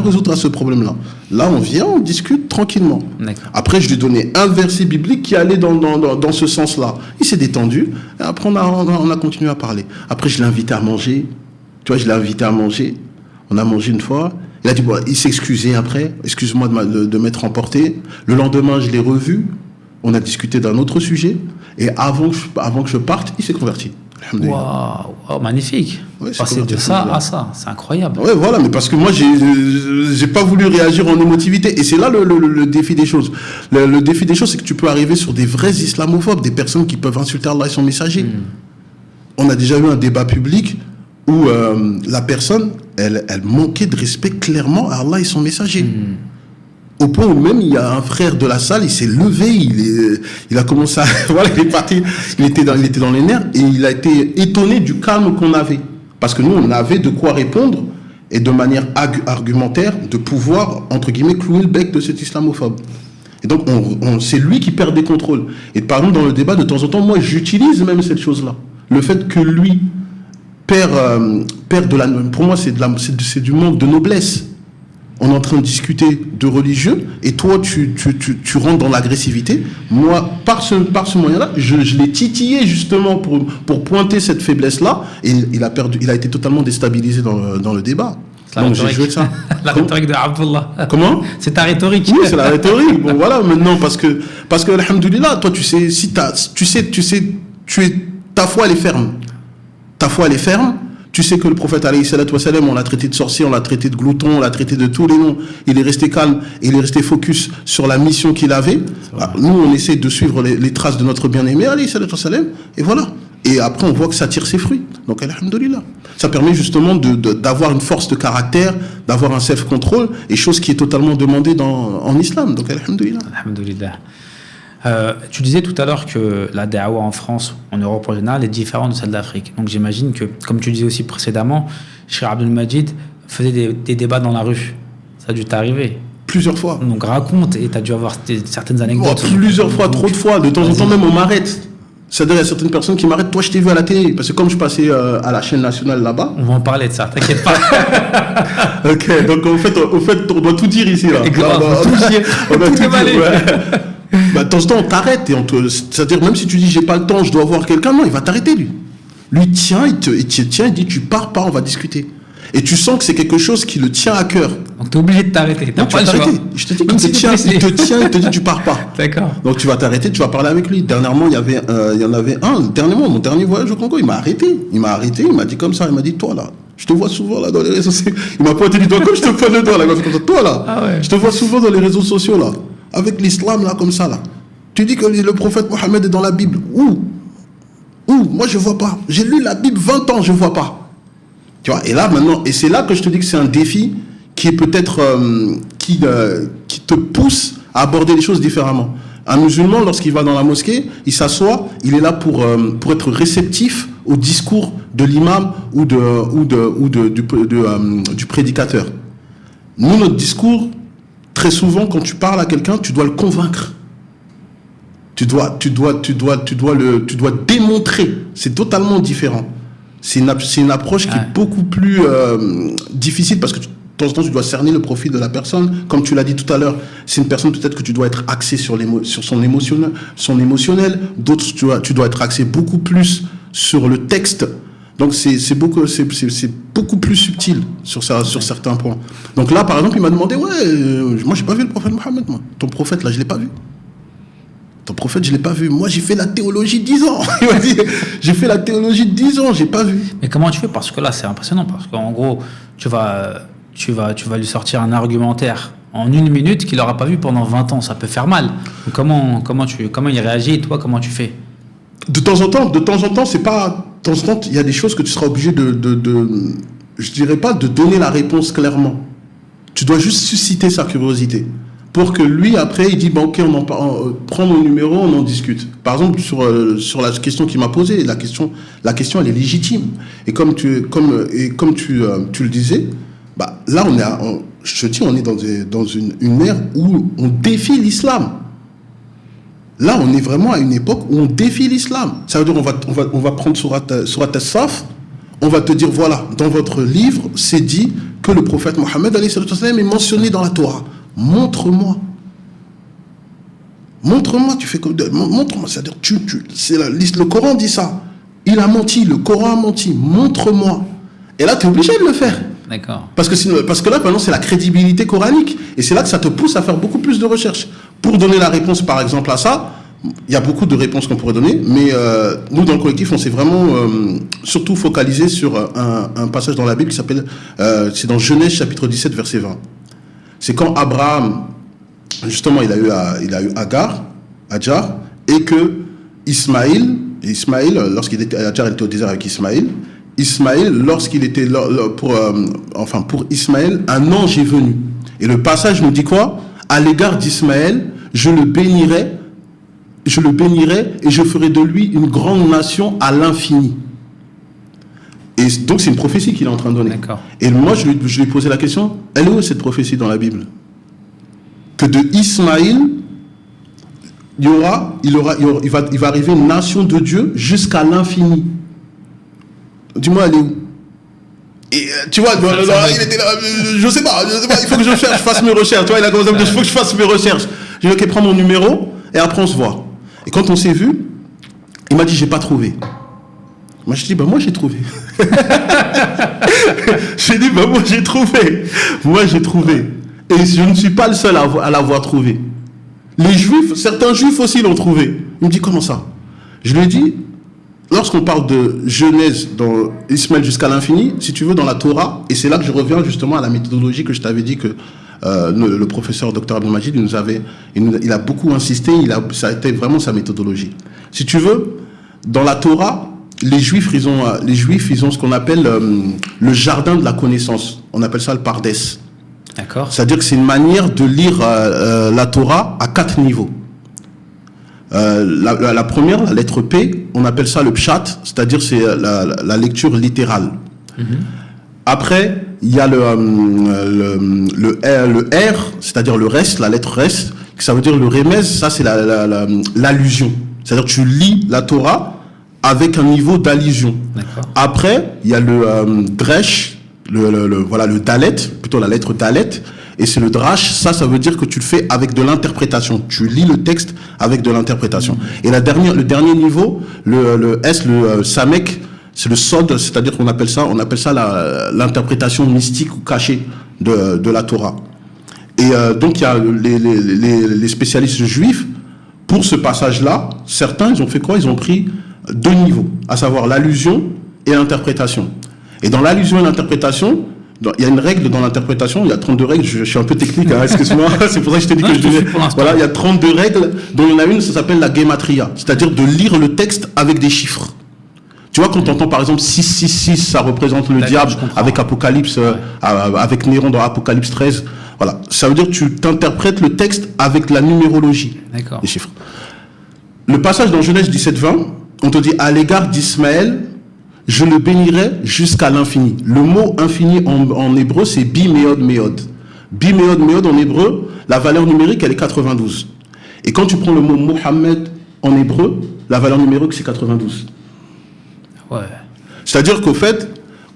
résoudre à ce problème-là. Là, on vient, on discute tranquillement. D'accord. Après, je lui ai donné un verset biblique qui allait dans ce sens-là. Il s'est détendu, et après, on a continué à parler. Après, je l'ai invité à manger. Tu vois, je l'ai invité à manger. On a mangé une fois. Il a dit, bon, il s'est excusé après. Excuse-moi de m'être emporté. Le lendemain, je l'ai revu. On a discuté d'un autre sujet. Et avant que je parte, il s'est converti. Waouh, magnifique. Ouais, passer de ça à ça, c'est incroyable. Ouais, voilà, mais parce que moi, j'ai pas voulu réagir en émotivité. Et c'est là le défi des choses. Le défi des choses, c'est que tu peux arriver sur des vrais islamophobes, des personnes qui peuvent insulter Allah et son messager. On a déjà eu un débat public où la personne, elle manquait de respect clairement à Allah et son messager. Au point où même, il y a un frère de la salle, il s'est levé, il a commencé à... voilà, il est parti, il était dans les nerfs, et il a été étonné du calme qu'on avait. Parce que nous, on avait de quoi répondre, et de manière argumentaire, de pouvoir, entre guillemets, clouer le bec de cet islamophobe. Et donc, c'est lui qui perd des contrôles. Et par exemple, dans le débat, de temps en temps, moi, j'utilise même cette chose-là. Le fait que lui perd de la... Pour moi, c'est du manque de noblesse. On est en train de discuter de religieux, et toi, tu rentres dans l'agressivité. Moi, par ce moyen-là, je l'ai titillé justement pour pointer cette faiblesse-là, et il a été totalement déstabilisé dans le débat. Donc j'ai joué de ça. La rhétorique de Abdullah. Comment ? C'est ta rhétorique. Oui, c'est la rhétorique. Bon, voilà, maintenant, parce que, alhamdoulilah, toi, tu sais, ta foi, elle est ferme. Ta foi, elle est ferme. Tu sais que le prophète, alayhi salatu wassalam, on l'a traité de sorcier, on l'a traité de glouton, on l'a traité de tous les noms. Il est resté calme et il est resté focus sur la mission qu'il avait. Alors, nous, on essaie de suivre les traces de notre bien-aimé, alayhi salatu wassalam, et voilà. Et après, on voit que ça tire ses fruits. Donc, alhamdoulilah. Ça permet justement d'avoir une force de caractère, d'avoir un self-control, et chose qui est totalement demandée en islam. Donc, alhamdoulilah. Alhamdoulilah. Tu disais tout à l'heure que la da'wa en France, en Europe en général, est différente de celle d'Afrique. Donc j'imagine que, comme tu disais aussi précédemment, Cheikh Abdul Majid faisait des débats dans la rue. Ça a dû t'arriver. Plusieurs fois. Donc raconte, et tu as dû avoir certaines anecdotes. Plusieurs fois, trop de fois. De temps en temps même, on m'arrête. C'est-à-dire, il y a certaines personnes qui m'arrêtent. Toi, je t'ai vu à la télé. Parce que comme je passais à la chaîne nationale là-bas. On va en parler de ça, t'inquiète pas. Ok, donc au fait, on doit tout dire ici. Là. On doit tout dire. Bah, de temps en temps, on t'arrête. C'est-à-dire, même si tu dis j'ai pas le temps, je dois voir quelqu'un, non, il va t'arrêter, lui. Lui, il tient, il dit tu pars pas, on va discuter. Et tu sens que c'est quelque chose qui le tient à cœur. Donc tu es obligé de t'arrêter. Non, tu vas t'arrêter. Je te dis qu'il te tient, il te dit tu pars pas. D'accord. Donc tu vas t'arrêter, tu vas parler avec lui. Dernièrement, il y en avait un. Dernièrement, mon dernier voyage au Congo, il m'a arrêté. Il m'a dit comme ça, il m'a dit toi là. Je te vois souvent là dans les réseaux sociaux. Il m'a pointé du doigt comme je te pointe le doigt là. Il m'a fait comme ça. Toi là. Ah ouais. Je te vois souvent dans les réseaux sociaux là. Avec l'islam là comme ça là. Tu dis que le prophète Mohammed est dans la Bible. Où ? Moi je vois pas. J'ai lu la Bible 20 ans, je vois pas. Tu vois, et là maintenant, et c'est là que je te dis que c'est un défi qui est peut-être qui te pousse à aborder les choses différemment. Un musulman, lorsqu'il va dans la mosquée, il s'assoit, il est là pour être réceptif au discours de l'imam ou du prédicateur. Nous, notre discours, très souvent, quand tu parles à quelqu'un, tu dois le convaincre. Tu dois démontrer. C'est totalement différent. C'est une approche qui est beaucoup plus difficile parce que de temps en temps, tu dois cerner le profil de la personne. Comme tu l'as dit tout à l'heure, c'est une personne peut-être que tu dois être axé sur son émotionnel. D'autres, tu dois être axé beaucoup plus sur le texte. Donc c'est beaucoup plus subtil sur certains points. Donc là, par exemple, il m'a demandé, moi j'ai pas vu le prophète Mohammed, moi. Ton prophète, là, je l'ai pas vu. Ton prophète, je l'ai pas vu. Moi, j'ai fait la théologie 10 ans. Il m'a dit, j'ai fait la théologie 10 ans, j'ai pas vu. Mais comment tu fais ? Parce que là, c'est impressionnant. Parce qu'en gros, tu vas lui sortir un argumentaire en 1 minute qu'il n'aura pas vu pendant 20 ans. Ça peut faire mal. Donc comment il réagit et toi, comment tu fais ? De temps en temps, c'est pas... De temps en temps, il y a des choses que tu seras obligé je dirais pas de donner la réponse clairement. Tu dois juste susciter sa curiosité. Pour que lui, après, il dit, ok, prends mon numéro, on en discute. Par exemple, sur la question qu'il m'a posée, la question, elle est légitime. Et comme tu le disais, là, on est dans une ère où on défie l'islam. Là, on est vraiment à une époque où on défie l'islam. Ça veut dire on va prendre Surat As-Saf, on va te dire, voilà, dans votre livre, c'est dit que le prophète Mohammed est mentionné dans la Torah. Montre-moi, tu fais comme... Montre-moi, c'est-à-dire, le Coran dit ça. Il a menti, le Coran a menti. Montre-moi. Et là, tu es obligé de le faire. D'accord. Parce que là, maintenant, c'est la crédibilité coranique. Et c'est là que ça te pousse à faire beaucoup plus de recherches. Pour donner la réponse, par exemple, à ça, il y a beaucoup de réponses qu'on pourrait donner, mais nous, dans le collectif, on s'est vraiment surtout focalisé sur un passage dans la Bible qui s'appelle, c'est dans Genèse chapitre 17, verset 20. C'est quand Abraham, justement, il a eu Hajar, et que Ismaïl, lorsqu'il était, Hajar était au désert avec Ismaïl, lorsqu'il était pour Ismaël, un ange est venu. Et le passage nous dit quoi? À l'égard d'Ismaël, je le bénirai et je ferai de lui une grande nation à l'infini. Et donc c'est une prophétie qu'il est en train de donner. D'accord. Et moi je lui ai posé la question, elle est où cette prophétie dans la Bible? Que de Ismaïl, il va arriver une nation de Dieu jusqu'à l'infini. Dis-moi, elle est où? Et tu vois, il était là, je sais pas, il faut que je fasse mes recherches. Tu vois, il a commencé à me dire, il faut que je fasse mes recherches. J'ai dit, ok, prends mon numéro, et après on se voit. Et quand on s'est vu, il m'a dit, j'ai pas trouvé. Moi, je dis, moi j'ai trouvé. J'ai dit, moi j'ai trouvé. Moi j'ai trouvé. Et je ne suis pas le seul à l'avoir trouvé. Les Juifs, certains Juifs aussi l'ont trouvé. Il me dit, comment ça? Je lui ai dit, lorsqu'on parle de Genèse dans Ismaël jusqu'à l'infini, si tu veux, dans la Torah, et c'est là que je reviens justement à la méthodologie que je t'avais dit que le professeur Dr Abdelmajid il a beaucoup insisté, ça a été vraiment sa méthodologie. Si tu veux, dans la Torah, les Juifs, ils ont ce qu'on appelle le jardin de la connaissance. On appelle ça le Pardès. D'accord. C'est-à-dire que c'est une manière de lire la Torah à 4 niveaux. La première, la lettre P, on appelle ça le pshat, c'est-à-dire c'est la lecture littérale. Mm-hmm. Après, il y a le R, c'est-à-dire le reste, la lettre reste, ça veut dire le remez, ça c'est l'allusion. C'est-à-dire que tu lis la Torah avec un niveau d'allusion. D'accord. Après, il y a le dresh, le dalet, plutôt la lettre dalet, et c'est le drash, ça veut dire que tu le fais avec de l'interprétation. Tu lis le texte avec de l'interprétation. Et le dernier niveau, le S, le samek, c'est le sod, c'est-à-dire qu'on appelle ça l'interprétation mystique ou cachée de la Torah. Et donc il y a les spécialistes juifs, pour ce passage-là, certains, ils ont fait quoi? Ils ont pris 2 niveaux, à savoir l'allusion et l'interprétation. Et dans l'allusion et l'interprétation, il y a une règle dans l'interprétation, il y a 32 règles, je suis un peu technique, hein, excuse-moi, c'est pour ça que je t'ai dit que je devais... Voilà, il y a 32 règles, dont il y en a une, ça s'appelle la gematria, c'est-à-dire de lire le texte avec des chiffres. Tu vois, quand on entend par exemple 666, ça représente le diable, avec Apocalypse, avec Néron dans Apocalypse 13, voilà. Ça veut dire que tu t'interprètes le texte avec la numérologie, des chiffres. Le passage dans Genèse 17-20, on te dit, à l'égard d'Ismaël, je le bénirai jusqu'à l'infini. Le mot infini en hébreu, c'est biméod méod. Biméod méod en hébreu, la valeur numérique, elle est 92. Et quand tu prends le mot Mohammed en hébreu, la valeur numérique, c'est 92. Ouais. C'est-à-dire qu'au fait,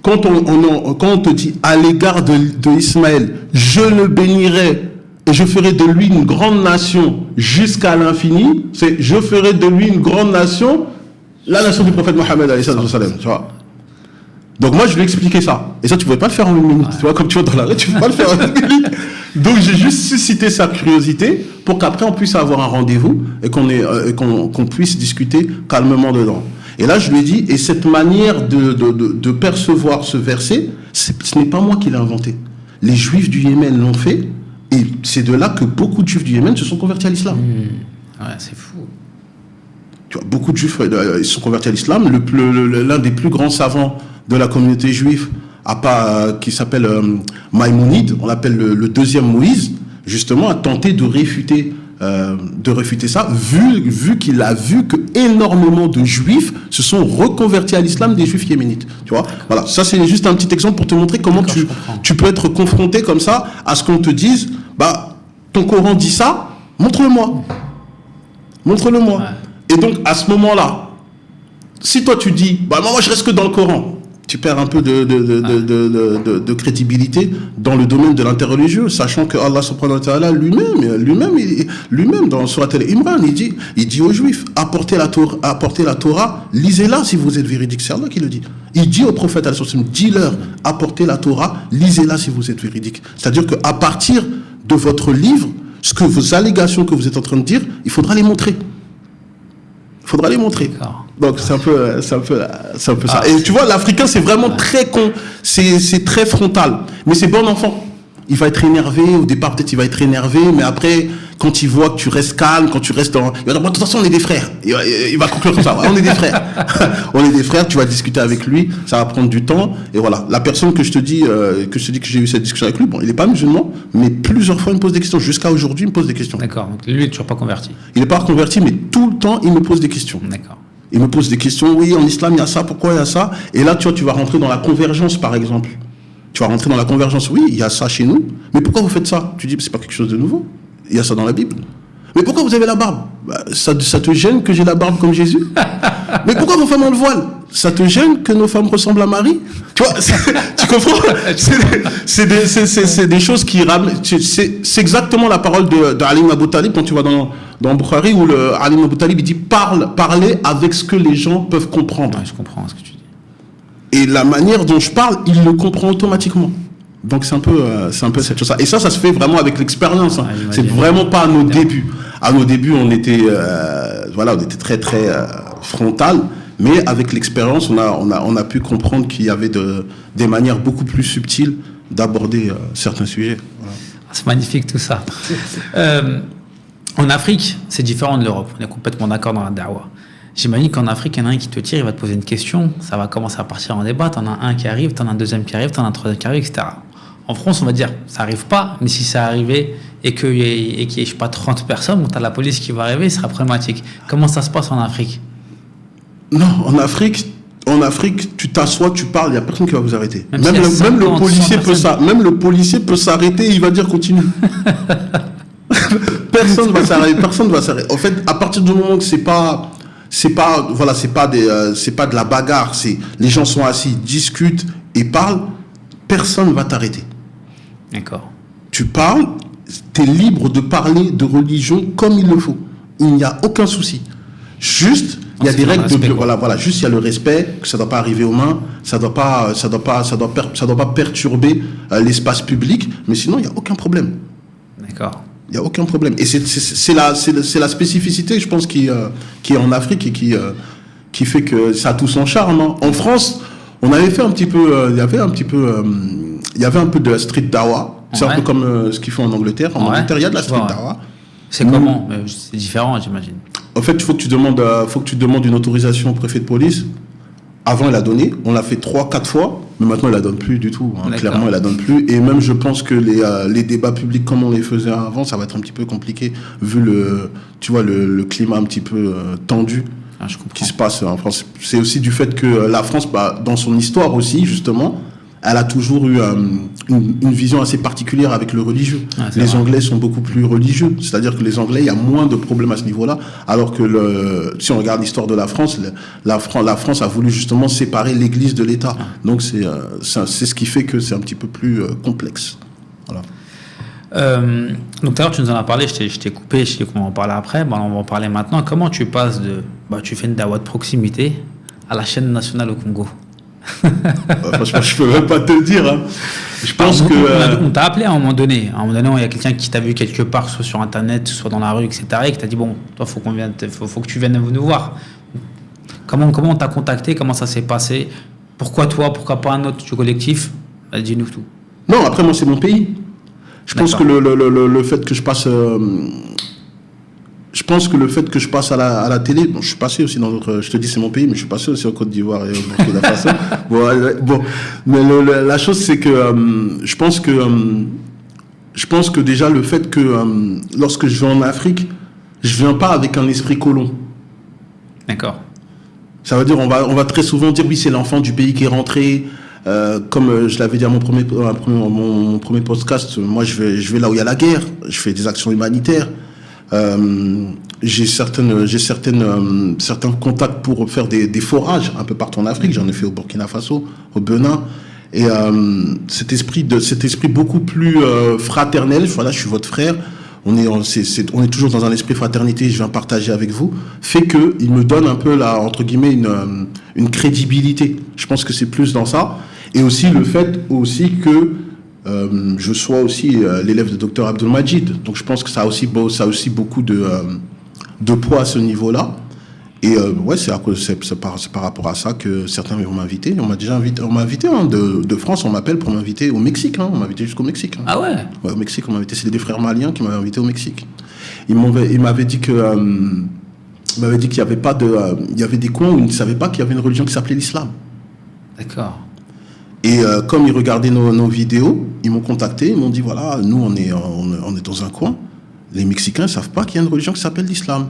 quand on te dit à l'égard de Ismaël, je le bénirai et je ferai de lui une grande nation jusqu'à l'infini, c'est je ferai de lui une grande nation, la nation du prophète Mohammed, tu vois. Donc moi je lui ai expliqué ça. Et ça tu ne pouvais pas le faire en 1 minute. Ouais. Tu vois, comme tu vois dans la rue, tu ne peux pas le faire en 1 minute. Donc j'ai juste suscité sa curiosité pour qu'après on puisse avoir un rendez-vous et qu'on puisse discuter calmement dedans. Et là je lui ai dit, et cette manière de percevoir ce verset, ce n'est pas moi qui l'ai inventé. Les Juifs du Yémen l'ont fait, et c'est de là que beaucoup de Juifs du Yémen se sont convertis à l'islam. Ouais, c'est fou. Tu vois, beaucoup de Juifs ils se sont convertis à l'islam. L'un des plus grands savants de la communauté juive, qui s'appelle Maïmonide, on l'appelle le deuxième Moïse, justement, a tenté de réfuter ça, vu qu'il a vu que énormément de Juifs se sont reconvertis à l'islam, des Juifs yéménites. Tu vois, voilà, ça c'est juste un petit exemple pour te montrer comment tu peux être confronté comme ça à ce qu'on te dise, ton Coran dit ça, montre-le-moi. Montre-le-moi. Ouais. Et donc, à ce moment-là, si toi tu dis, moi je reste que dans le Coran, tu perds un peu de crédibilité dans le domaine de l'interreligieux, sachant que Allah subhanahu wa ta'ala lui-même dans Surat Al-Imran, il dit aux Juifs, apportez la Torah, lisez-la si vous êtes véridique. C'est Allah qui le dit. Il dit au prophète, dis-leur, apportez la Torah, lisez-la si vous êtes véridique. C'est-à-dire qu'à partir de votre livre, vos allégations que vous êtes en train de dire, il faudra les montrer. Donc c'est un peu ça. Et tu vois, l'Africain, c'est vraiment très con, c'est très frontal, mais c'est bon enfant. Il va être énervé, au départ peut-être il va être énervé, mais après, quand il voit que tu restes calme, quand tu restes dans... Il va dire, bon, de toute façon, on est des frères. Il va conclure comme ça, on est des frères. On est des frères, tu vas discuter avec lui, ça va prendre du temps, et voilà. La personne que je te dis que j'ai eu cette discussion avec lui, bon, il n'est pas musulman, mais plusieurs fois il me pose des questions. Jusqu'à aujourd'hui, il me pose des questions. D'accord, donc lui, il n'est toujours pas converti. Il n'est pas converti, mais tout le temps, il me pose des questions. D'accord. Il me pose des questions, oui, en islam, il y a ça, pourquoi il y a ça? Et là, tu vois, tu vas rentrer dans la convergence, par exemple. Tu vas rentrer dans la convergence, oui, il y a ça chez nous, mais pourquoi vous faites ça? Tu dis, c'est pas quelque chose de nouveau. Il y a ça dans la Bible. Mais pourquoi vous avez la barbe? Ça te gêne que j'ai la barbe comme Jésus? Mais pourquoi vos femmes ont le voile? Ça te gêne que nos femmes ressemblent à Marie? Tu vois, tu comprends? C'est des choses qui ramènent. C'est exactement la parole d'Ali ibn Abu Talib quand tu vas dans Bukhari, où Ali ibn Abu Talib il dit parlez avec ce que les gens peuvent comprendre. Ouais, je comprends ce que tu dis. Et la manière dont je parle, il le comprend automatiquement. Donc c'est un peu cette chose-là. Et ça se fait vraiment avec l'expérience. Hein. Ouais, c'est vraiment pas à nos débuts. À nos débuts, on était très très frontal, mais avec l'expérience, on a pu comprendre qu'il y avait des manières beaucoup plus subtiles d'aborder certains sujets. Voilà. C'est magnifique tout ça. En Afrique, c'est différent de l'Europe. On est complètement d'accord dans la da'wa. J'imagine qu'en Afrique, il y en a un qui te tire, il va te poser une question, ça va commencer à partir en débat, t'en as un qui arrive, t'en as un deuxième qui arrive, t'en as un troisième qui arrive, etc. En France, on va dire, ça arrive pas, mais si ça arrivait et qu'il y ait, je sais pas, 30 personnes, bon, t'as la police qui va arriver, ce sera problématique. Comment ça se passe en Afrique? Non, en Afrique, tu t'assois, tu parles, il n'y a personne qui va vous arrêter. Même le policier peut s'arrêter, il va dire continue. Personne va s'arrêter. En fait, à partir du moment que c'est pas de la bagarre, les gens sont assis, discutent et parlent, personne va t'arrêter. D'accord. Tu parles, tu es libre de parler de religion comme il le faut. Il n'y a aucun souci. Juste, il y a des règles juste il y a le respect, que ça ne doit pas arriver aux mains, ça doit pas perturber l'espace public, mais sinon il n'y a aucun problème. D'accord. Il n'y a aucun problème. Et c'est la spécificité, je pense, qui est en Afrique et qui fait que ça a tout son charme. Hein. En France, on avait fait un petit peu, il y avait un peu de street dawa. C'est un peu comme ce qu'ils font en Angleterre. En Angleterre, il y a de la street dawa. C'est comment? C'est différent, j'imagine. En fait, il faut que tu demandes une autorisation au préfet de police. Avant, il la donnée. On l'a fait 3-4 fois, mais maintenant, il la donne plus du tout. Hein. Clairement, il la donne plus. Et même, je pense que les débats publics, comme on les faisait avant, ça va être un petit peu compliqué, vu le climat un petit peu tendu qui se passe en France. C'est aussi du fait que la France, dans son histoire aussi, justement, elle a toujours eu une vision assez particulière avec le religieux. Les Anglais sont beaucoup plus religieux. C'est-à-dire que les Anglais, il y a moins de problèmes à ce niveau-là. Alors que si on regarde l'histoire de la France, la France a voulu justement séparer l'Église de l'État. Donc c'est ce qui fait que c'est un petit peu plus complexe. Voilà. Donc tout à l'heure, tu nous en as parlé, je t'ai coupé, je t'ai dit qu'on va en parler après. On va en parler maintenant. Comment tu passes tu fais une dawa de proximité à la chaîne nationale au Congo? Franchement, je peux même pas te dire. Hein. Je pense on t'a appelé à un moment donné. À un moment donné, il y a quelqu'un qui t'a vu quelque part, soit sur Internet, soit dans la rue, etc. Et qui t'a dit bon, toi, faut que tu viennes nous voir. Comment on t'a contacté? Comment ça s'est passé? Pourquoi toi? Pourquoi pas un autre collectif? Dis-nous tout. Non, après moi, c'est mon pays. Je pense que le fait que je passe. Je pense que le fait que je passe à la télé, bon, je suis passé aussi dans d'autres, je te dis c'est mon pays, mais je suis passé aussi en Côte d'Ivoire et au Burkina Faso. Bon, mais la chose c'est que je pense que déjà le fait que lorsque je vais en Afrique, je viens pas avec un esprit colon. D'accord. Ça veut dire on va très souvent dire oui c'est l'enfant du pays qui est rentré. Comme je l'avais dit à mon premier podcast, moi je vais là où il y a la guerre, je fais des actions humanitaires. j'ai certains contacts pour faire des forages un peu partout en Afrique. J'en ai fait au Burkina Faso, au Bénin. Et cet esprit beaucoup plus fraternel, voilà, je suis votre frère, on est toujours dans un esprit fraternité, je viens partager avec vous, fait que il me donne un peu là, entre guillemets, une crédibilité. Je pense que c'est plus dans ça. Et aussi le fait aussi que je sois aussi l'élève de Dr Abdelmajid. Donc je pense que ça a aussi beaucoup de poids à ce niveau-là. Et ouais, c'est par rapport à ça que certains vont m'inviter. On m'a invité de France, on m'appelle pour m'inviter au Mexique. On m'a invité jusqu'au Mexique. Ah ouais? Ouais, au Mexique, on m'a invité. C'est des frères maliens qui m'avaient invité au Mexique. Ils m'avaient dit qu'il y avait pas il y avait des coins où ils ne savaient pas qu'il y avait une religion qui s'appelait l'islam. D'accord. Et comme ils regardaient nos vidéos, ils m'ont contacté, ils m'ont dit voilà, nous on est dans un coin. Les Mexicains ne savent pas qu'il y a une religion qui s'appelle l'islam.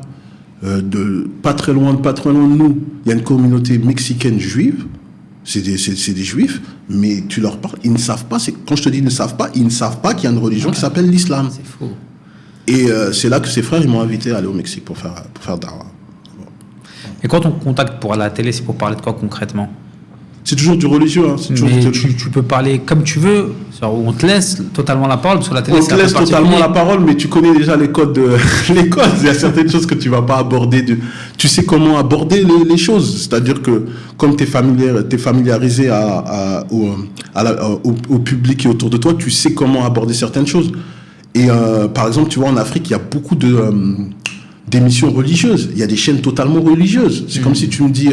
Pas très loin de nous, il y a une communauté mexicaine juive, c'est des juifs, mais tu leur parles, ils ne savent pas, quand je te dis ils ne savent pas qu'il y a une religion qui s'appelle l'islam. C'est fou. Et c'est là que ces frères, ils m'ont invité à aller au Mexique pour faire da'wah. Et quand on contacte pour la télé, c'est pour parler de quoi concrètement? C'est toujours du religieux. Hein. Mais tu peux parler comme tu veux, on te laisse totalement la parole, parce que la télé, on te laisse totalement la parole, mais tu connais déjà les codes. Les codes, il y a certaines choses que tu vas pas aborder. Tu sais comment aborder les choses. C'est-à-dire que comme tu es familiarisé au public et autour de toi, tu sais comment aborder certaines choses. Et par exemple, tu vois, en Afrique, il y a beaucoup d'émissions religieuses. Il y a des chaînes totalement religieuses. C'est comme si tu me dis...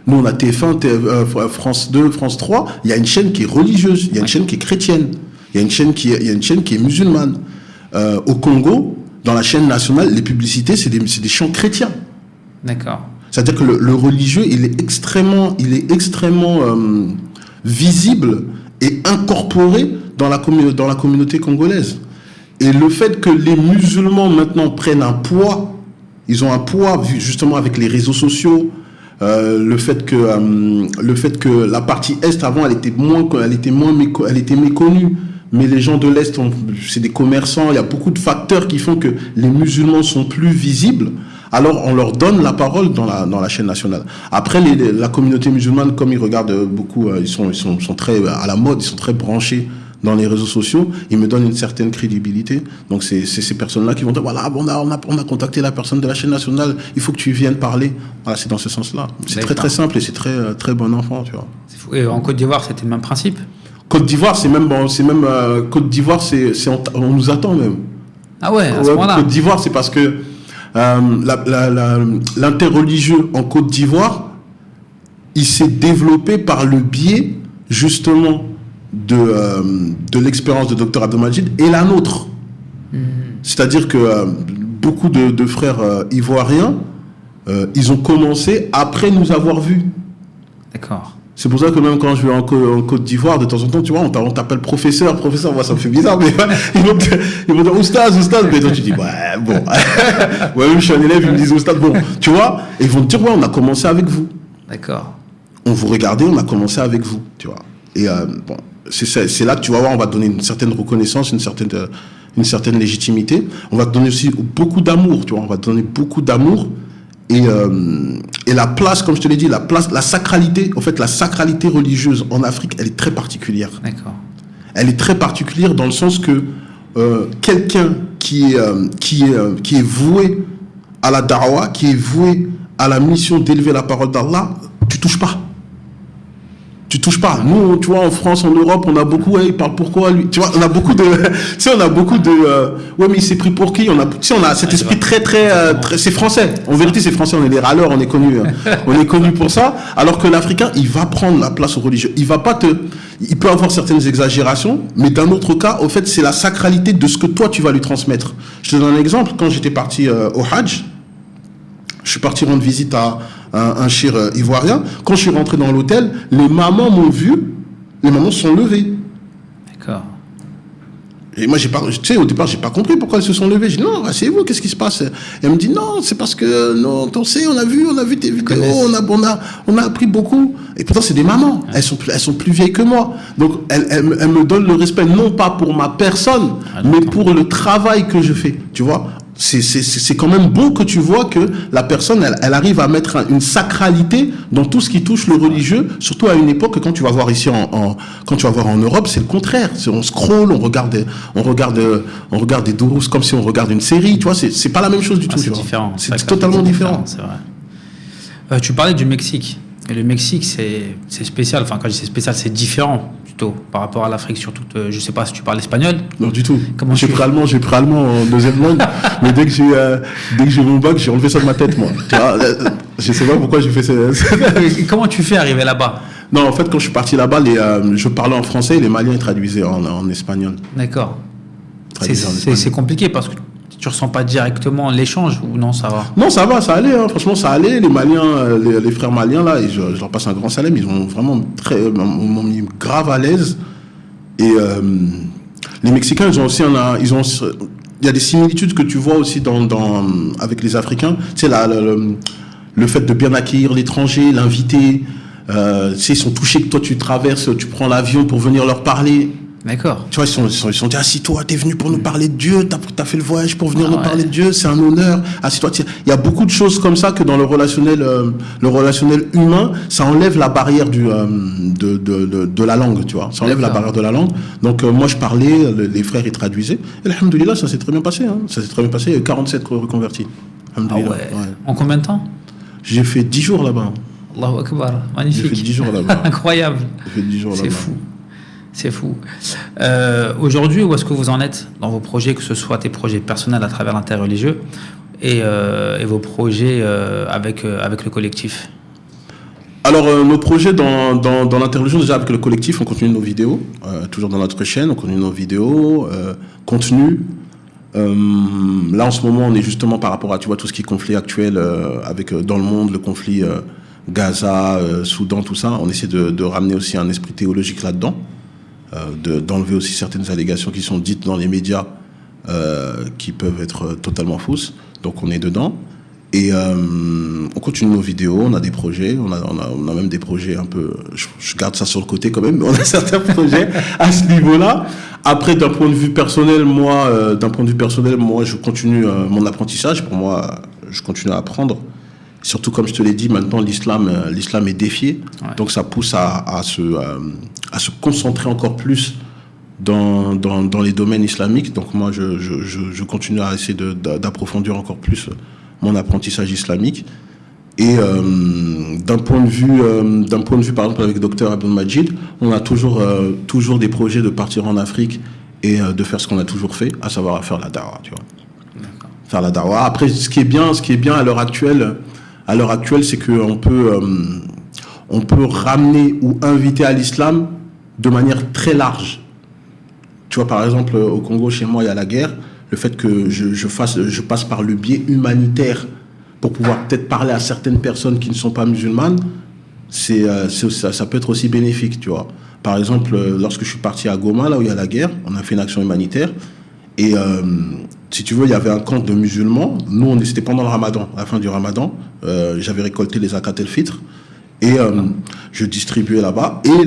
nous, on a TF1, France 2, France 3. Il y a une chaîne qui est religieuse. Il y a une chaîne qui est chrétienne. Il y a une chaîne qui est musulmane. Au Congo, dans la chaîne nationale, les publicités, c'est des chants chrétiens. D'accord. C'est-à-dire que le religieux, il est extrêmement visible et incorporé dans la communauté congolaise. Et le fait que les musulmans, maintenant, prennent un poids, ils ont un poids, justement, avec les réseaux sociaux, le fait que la partie Est avant elle était méconnue, mais les gens de l'Est c'est des commerçants, il y a beaucoup de facteurs qui font que les musulmans sont plus visibles, alors on leur donne la parole dans la chaîne nationale. Après la communauté musulmane, comme ils regardent beaucoup, ils sont très à la mode, ils sont très branchés dans les réseaux sociaux, ils me donnent une certaine crédibilité. Donc c'est ces personnes-là qui vont dire voilà, on a contacté la personne de la chaîne nationale, il faut que tu viennes parler. Voilà, c'est dans ce sens-là. C'est très très simple et c'est très très bon enfant, tu vois. C'est fou. Et en Côte d'Ivoire, c'était le même principe? Côte d'Ivoire, Côte d'Ivoire, on nous attend même. Ah ouais, à ce moment-là. Côte d'Ivoire, c'est parce que l'interreligieux en Côte d'Ivoire, il s'est développé par le biais justement de l'expérience de Dr Abdelmajid et la nôtre. C'est-à-dire que beaucoup de frères ivoiriens, ils ont commencé après nous avoir vus. D'accord. C'est pour ça que même quand je vais en Côte d'Ivoire, de temps en temps, tu vois, on t'appelle professeur, moi ça me fait bizarre, mais ils vont dire oustaz, mais toi tu dis, ouais, bon, ouais, même je suis un élève, ils me disent oustaz, bon, tu vois, et ils vont te dire, ouais, on a commencé avec vous. D'accord. On vous regardait, on a commencé avec vous, tu vois. Et bon, c'est là que tu vas voir, on va te donner une certaine reconnaissance, une certaine légitimité. On va te donner aussi beaucoup d'amour, tu vois. On va te donner beaucoup d'amour et la place, comme je te l'ai dit, la sacralité, en fait, la sacralité religieuse en Afrique, elle est très particulière. D'accord. Elle est très particulière dans le sens que quelqu'un qui est voué à la da'wah, qui est voué à la mission d'élever la parole d'Allah, tu touches pas. Tu touches pas. Nous, tu vois, en France, en Europe, on a beaucoup, ouais, il parle pourquoi lui. Tu vois, on a beaucoup de, ouais, mais il s'est pris pour qui? On a cet esprit très, c'est français. En vérité, c'est français, on est les râleurs, on est connus pour ça. Alors que l'Africain, il va prendre la place au religieux. Il peut avoir certaines exagérations, mais d'un autre cas, au fait, c'est la sacralité de ce que toi, tu vas lui transmettre. Je te donne un exemple. Quand j'étais parti au Hajj, je suis parti rendre visite à un shir ivoirien. Quand je suis rentré dans l'hôtel, les mamans m'ont vu, les mamans se sont levées. D'accord. Et moi, au départ, j'ai pas compris pourquoi elles se sont levées. J'ai dit, non, asseyez-vous, qu'est-ce qui se passe? Et elle me dit, non, c'est parce que, non, on sait, on a vu tes vidéos, on a appris beaucoup. Et pourtant, c'est des mamans. Ouais. Elles sont plus vieilles que moi. Donc, elles me donnent le respect, non pas pour ma personne, mais pour le travail que je fais. Tu vois? c'est quand même bon que tu vois que la personne, elle arrive à mettre une sacralité dans tout ce qui touche le religieux, surtout à une époque que quand tu vas voir ici quand tu vas voir en Europe, c'est le contraire. On scrolle, on regarde des dourous comme si on regarde une série, tu vois, c'est pas la même chose du tout. C'est différent. C'est totalement différent. C'est vrai. Tu parlais du Mexique. Et le Mexique, c'est spécial. Enfin, quand je dis c'est spécial, c'est différent plutôt par rapport à l'Afrique, surtout. Je sais pas si tu parles espagnol. Non, du tout. Comment j'ai pris allemand en deuxième langue, mais dès que j'ai mon bac, j'ai enlevé ça de ma tête, moi. Tu vois, je sais pas pourquoi j'ai fait ça. Et comment tu fais arriver là-bas? Non, en fait, quand je suis parti là-bas, je parlais en français et les Maliens ils traduisaient en espagnol. D'accord. C'est compliqué parce que tu ressens pas directement l'échange ou non, ça va? Non, ça va, ça allait. Hein. Franchement, ça allait. Les Maliens, les frères maliens, là, je leur passe un grand salam. Ils ont vraiment m'ont mis grave à l'aise. Et les Mexicains, ils ont aussi il y a des similitudes que tu vois aussi avec les Africains. Tu sais, le fait de bien accueillir l'étranger, l'inviter. Tu sais, ils sont touchés que toi, tu traverses, tu prends l'avion pour venir leur parler. D'accord. Tu vois, ils sont dit, assis-toi, t'es venu pour nous parler de Dieu, t'as fait le voyage pour venir nous parler de Dieu, c'est un honneur, assis-toi. Il y a beaucoup de choses comme ça que dans le relationnel humain, ça enlève la barrière de la langue, tu vois. Ça enlève la barrière de la langue. Donc, moi, je parlais, les frères, ils traduisaient. Et alhamdoulilah, ça s'est très bien passé, hein. Ça s'est très bien passé, il y a eu 47 reconvertis. Alhamdoulilah. Ah ouais. En combien de temps? J'ai fait 10 jours là-bas. Allahu Akbar, magnifique. J'ai fait 10 jours là-bas. Incroyable. J'ai fait 10 jours là-bas. C'est fou. C'est fou. Aujourd'hui, où est-ce que vous en êtes dans vos projets, que ce soit tes projets personnels à travers l'interreligieux et vos projets avec le collectif? Alors, nos projets dans l'interreligion, déjà avec le collectif, on continue nos vidéos, toujours dans notre chaîne, on continue nos vidéos, contenu. Là, en ce moment, on est justement par rapport à, tu vois, tout ce qui est conflit actuel dans le monde, le conflit Gaza, Soudan, tout ça. On essaie de ramener aussi un esprit théologique là-dedans. D'enlever aussi certaines allégations qui sont dites dans les médias qui peuvent être totalement fausses. Donc on est dedans. Et on continue nos vidéos, on a des projets, on a même des projets un peu... Je garde ça sur le côté quand même, mais on a certains projets à ce niveau-là. Après, d'un point de vue personnel, moi, je continue mon apprentissage. Pour moi, je continue à apprendre. Surtout, comme je te l'ai dit, maintenant, l'islam est défié. Ouais. Donc, ça pousse à se concentrer encore plus dans les domaines islamiques. Donc, moi, je continue à essayer d'approfondir encore plus mon apprentissage islamique. Et d'un point de vue, par exemple, avec Dr Abdul Majid, on a toujours des projets de partir en Afrique et de faire ce qu'on a toujours fait, à savoir faire la dawa, tu vois. D'accord. Faire la dawa. Après, ce qui est bien à l'heure actuelle, c'est qu'on peut ramener ou inviter à l'islam de manière très large. Tu vois, par exemple, au Congo, chez moi, il y a la guerre. Le fait que je passe par le biais humanitaire pour pouvoir peut-être parler à certaines personnes qui ne sont pas musulmanes, ça peut être aussi bénéfique, tu vois. Par exemple, lorsque je suis parti à Goma, là où il y a la guerre, on a fait une action humanitaire. Et si tu veux, il y avait un camp de musulmans. Nous, c'était pendant le ramadan, à la fin du ramadan. J'avais récolté les zakat el-fitr. Et je distribuais là-bas. Et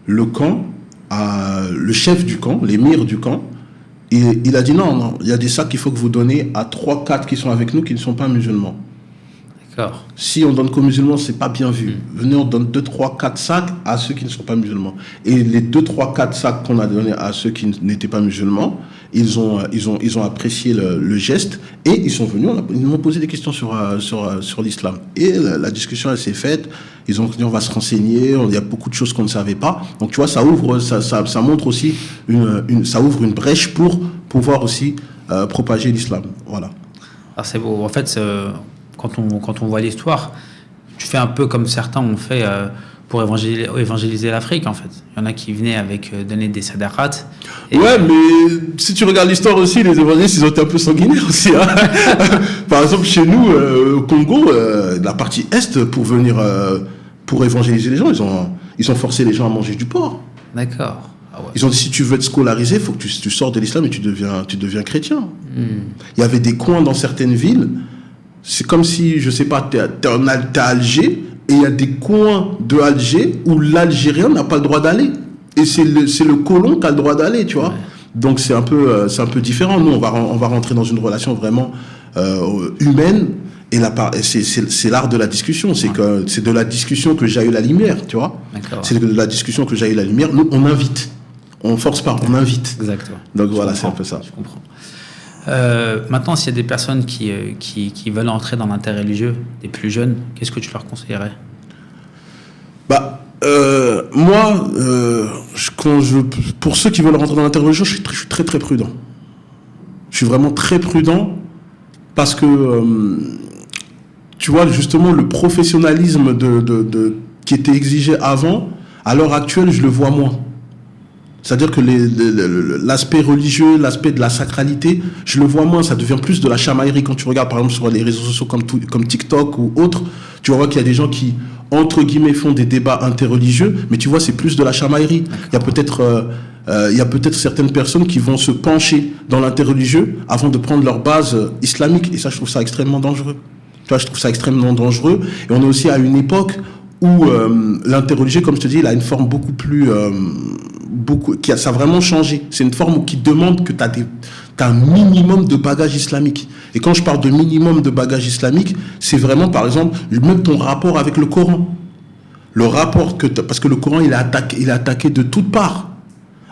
le chef du camp, l'émir du camp, il a dit non, il y a des sacs qu'il faut que vous donnez à 3-4 qui sont avec nous qui ne sont pas musulmans. D'accord. Si on donne qu'aux musulmans, c'est pas bien vu. Venez, on donne 2-3-4 sacs à ceux qui ne sont pas musulmans. Et les 2-3-4 sacs qu'on a donnés à ceux qui n'étaient pas musulmans, ils ont apprécié le geste et ils sont venus, ils m'ont posé des questions sur l'islam. Et la discussion, elle s'est faite. Ils ont dit, on va se renseigner, il y a beaucoup de choses qu'on ne savait pas. Donc, tu vois, ça montre aussi ça ouvre une brèche pour pouvoir aussi propager l'islam. Voilà. Alors, c'est beau. En fait, quand on voit l'histoire, tu fais un peu comme certains ont fait pour évangéliser l'Afrique, en fait. Il y en a qui venaient avec donner des sadaqat. Ouais, mais si tu regardes l'histoire aussi, les évangélistes, ils ont été un peu sanguinaires aussi. Hein. Par exemple, chez nous, au Congo, la partie Est, pour évangéliser les gens, ils ont forcé les gens à manger du porc. D'accord. Ah ouais. Ils ont dit, si tu veux être scolarisé, il faut que tu sors de l'islam et tu deviens chrétien. Il y avait des coins dans certaines villes. C'est comme si, je sais pas, t'es à Alger et il y a des coins de Alger où l'Algérien n'a pas le droit d'aller. Et c'est le colon qui a le droit d'aller, tu vois. Ouais. Donc c'est un peu différent. Nous, on va rentrer dans une relation vraiment humaine. Et c'est l'art de la discussion. C'est de la discussion que jaillit la lumière, tu vois. D'accord. C'est de la discussion que jaillit la lumière. Nous, on invite. On force pas, on invite. Exactement. Donc voilà, c'est un peu ça. Je comprends. Maintenant, s'il y a des personnes qui veulent entrer dans l'interreligieux, des plus jeunes, qu'est-ce que tu leur conseillerais? Moi, pour ceux qui veulent rentrer dans l'interreligieux, je suis très très prudent. Je suis vraiment très prudent parce que, tu vois, justement, le professionnalisme qui était exigé avant, à l'heure actuelle, je le vois moins. C'est-à-dire que l'aspect religieux, l'aspect de la sacralité, je le vois moins, ça devient plus de la chamaillerie. Quand tu regardes par exemple sur les réseaux sociaux comme TikTok ou autres, tu vois qu'il y a des gens qui, entre guillemets, font des débats interreligieux, mais tu vois, c'est plus de la chamaillerie. Il y a peut-être certaines personnes qui vont se pencher dans l'interreligieux avant de prendre leur base islamique, et ça, je trouve ça extrêmement dangereux. Tu vois, je trouve ça extrêmement dangereux, et on est aussi à une époque où l'interreligieux, comme je te dis, il a une forme beaucoup plus... ça a vraiment changé. C'est une forme qui demande que tu as un minimum de bagage islamique. Et quand je parle de minimum de bagage islamique, c'est vraiment, par exemple, même ton rapport avec le Coran. Le rapport parce que le Coran, il est attaqué de toutes parts.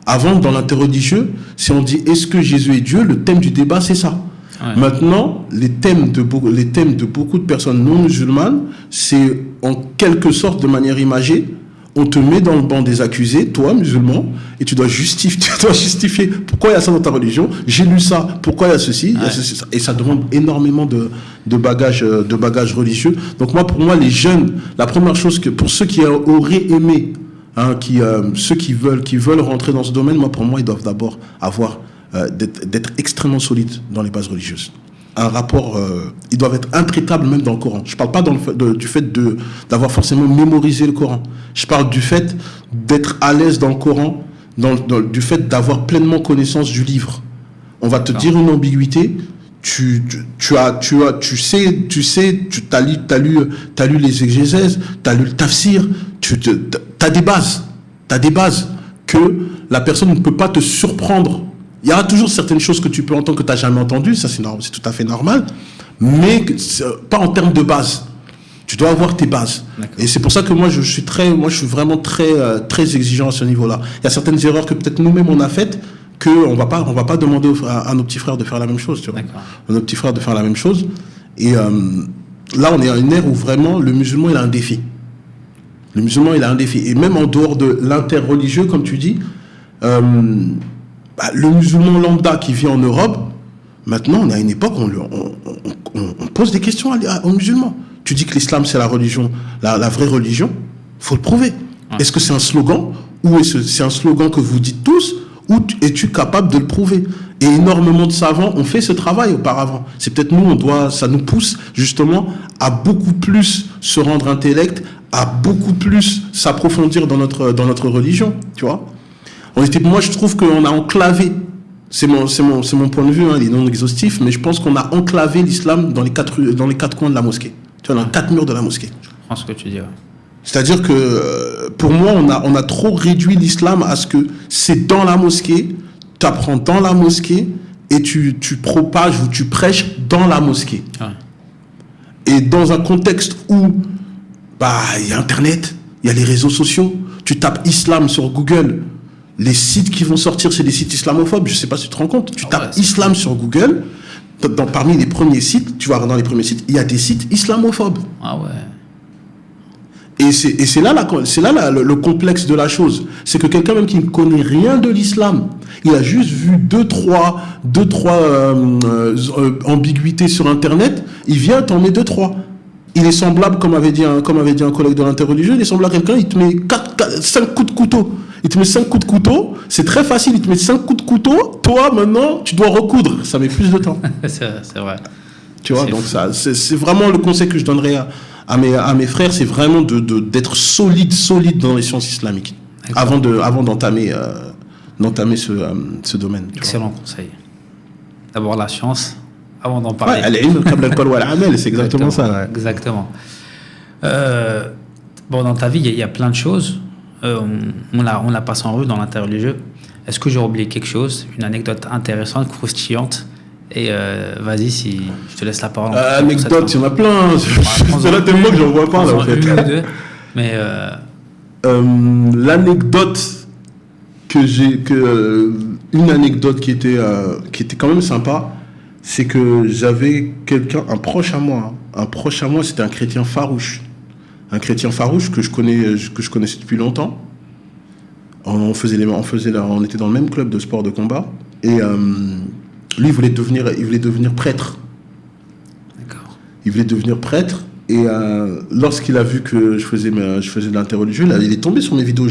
Avant, dans l'interreligieux, si on dit « Est-ce que Jésus est Dieu ?», le thème du débat, c'est ça. Ouais. Maintenant, les thèmes de beaucoup de personnes non musulmanes, c'est en quelque sorte, de manière imagée, on te met dans le banc des accusés, toi, musulman, et tu dois justifier pourquoi il y a ça dans ta religion. J'ai lu ça, pourquoi il y a ceci, il y a ceci, ça. Et ça demande énormément de bagages religieux. Donc pour moi, les jeunes, la première chose pour ceux qui auraient aimé, ceux qui veulent rentrer dans ce domaine, pour moi, ils doivent d'abord d'être extrêmement solides dans les bases religieuses. Un rapport, ils doivent être intraitables même dans le Coran. Je ne parle pas du fait d'avoir forcément mémorisé le Coran. Je parle du fait d'être à l'aise dans le Coran, du fait d'avoir pleinement connaissance du livre. On va te dire une ambiguïté, tu as lu les exégèses, tu as lu le tafsir, tu as des bases que la personne ne peut pas te surprendre. Il y aura toujours certaines choses que tu peux entendre que tu n'as jamais entendues, ça c'est tout à fait normal, mais pas en termes de base. Tu dois avoir tes bases. D'accord. Et c'est pour ça que moi je suis vraiment très exigeant à ce niveau-là. Il y a certaines erreurs que peut-être nous-mêmes on a faites qu'on va pas demander à nos petits frères de faire la même chose. Tu vois. À nos petits frères de faire la même chose. Et là on est à une ère où vraiment le musulman il a un défi. Le musulman il a un défi. Et même en dehors de l'interreligieux, comme tu dis, le musulman lambda qui vit en Europe, maintenant on est à une époque où on pose des questions aux musulmans. Tu dis que l'islam c'est la religion, la vraie religion, faut le prouver. Ouais. Est-ce que c'est un slogan ou est-ce que c'est un slogan que vous dites tous ou es-tu capable de le prouver? Et énormément de savants ont fait ce travail auparavant. C'est peut-être ça nous pousse justement à beaucoup plus se rendre intellect, à beaucoup plus s'approfondir dans notre religion, tu vois. Moi, je trouve qu'on a enclavé, c'est mon point de vue, il est non exhaustif, mais je pense qu'on a enclavé l'islam dans les quatre coins de la mosquée. Tu vois, dans les 4 murs de la mosquée. Je comprends ce que tu dis. Ouais. C'est-à-dire que, pour moi, on a trop réduit l'islam à ce que c'est dans la mosquée, tu apprends dans la mosquée, et tu propages ou tu prêches dans la mosquée. Ouais. Et dans un contexte où, il y a Internet, il y a les réseaux sociaux, tu tapes islam sur Google, les sites qui vont sortir, c'est des sites islamophobes. Je ne sais pas si tu te rends compte. Tu tapes islam sur Google, parmi les premiers sites, tu vois, dans les premiers sites, il y a des sites islamophobes. Ah ouais. Et c'est là le complexe de la chose. C'est que quelqu'un même qui ne connaît rien de l'islam, il a juste vu deux, trois ambiguïtés sur Internet, il vient, t'en met 2, 3. Il est semblable, comme avait dit un collègue de l'interreligieux, il est semblable à quelqu'un, il te met 5 coups de couteau. Il te met 5 coups de couteau, c'est très facile, il te met 5 coups de couteau, toi maintenant, tu dois recoudre, ça met plus de temps. c'est vrai. Tu vois, donc ça, c'est vraiment le conseil que je donnerais à mes frères, c'est vraiment d'être solide dans les sciences islamiques, avant d'entamer ce domaine. Excellent conseil. D'abord la science, avant d'en parler. C'est exactement ça. Ouais. Exactement. Dans ta vie, il y a plein de choses. on la passe en revue dans l'intérieur du jeu. Est-ce que j'ai oublié quelque chose, une anecdote intéressante, croustillante? Et vas-y, si je te laisse la parole. Anecdote, il y en a plein. C'est là tellement que j'en vois pas là en fait. Une ou deux, mais l'anecdote une anecdote qui était quand même sympa, c'est que j'avais un proche à moi, c'était un chrétien farouche, que je connaissais depuis longtemps. On était dans le même club de sport de combat et lui il voulait devenir prêtre. d'accord. Il voulait devenir prêtre et lorsqu'il a vu que je faisais de l'interreligieux, là, il est tombé sur mes vidéos.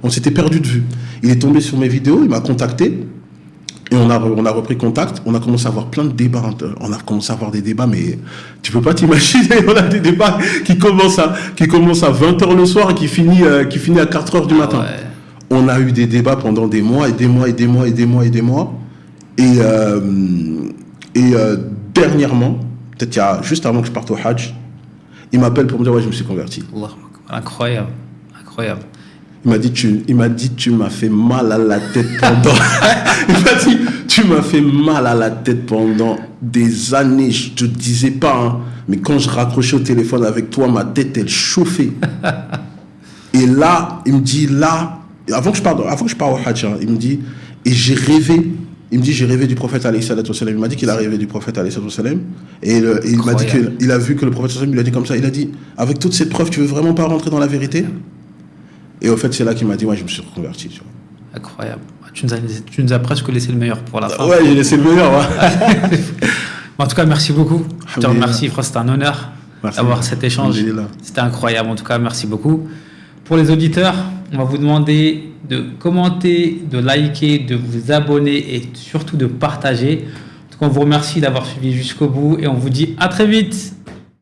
On s'était perdu de vue. Il est tombé sur mes vidéos, il m'a contacté et on a repris contact. On a commencé à avoir plein de débats. On a commencé à avoir des débats, mais tu peux pas t'imaginer. On a des débats qui commencent à 20h le soir et qui finit à 4h du matin. Ouais. On a eu des débats pendant des mois et des mois et des mois et des mois et des mois. Et dernièrement, peut-être juste avant que je parte au Hajj, il m'appelle pour me dire ouais, je me suis converti. Incroyable. Il m'a dit tu m'as fait mal à la tête pendant il m'a dit tu m'as fait mal à la tête pendant des années, je te disais pas hein, mais quand je raccrochais au téléphone avec toi, ma tête elle chauffait. Et là, il me dit avant que je parte au Hajj, hein, il me dit et j'ai rêvé du prophète alayhi salatu wassalam. Il m'a dit qu'il a rêvé du prophète alayhi salatu wassalam. Et il m'a dit qu'il a vu que le prophète sallam lui a dit comme ça. Il a dit, avec toute cette preuve, tu veux vraiment pas rentrer dans la vérité? Et au fait, c'est là qu'il m'a dit, ouais, je me suis reconverti. Tu vois. Incroyable. Tu nous as presque laissé le meilleur pour la fin. Ouais, j'ai laissé le meilleur. Ouais. En tout cas, merci beaucoup. Je te remercie, frère. C'était un honneur d'avoir cet échange. C'était incroyable. En tout cas, merci beaucoup. Pour les auditeurs, on va vous demander de commenter, de liker, de vous abonner et surtout de partager. En tout cas, on vous remercie d'avoir suivi jusqu'au bout et on vous dit à très vite.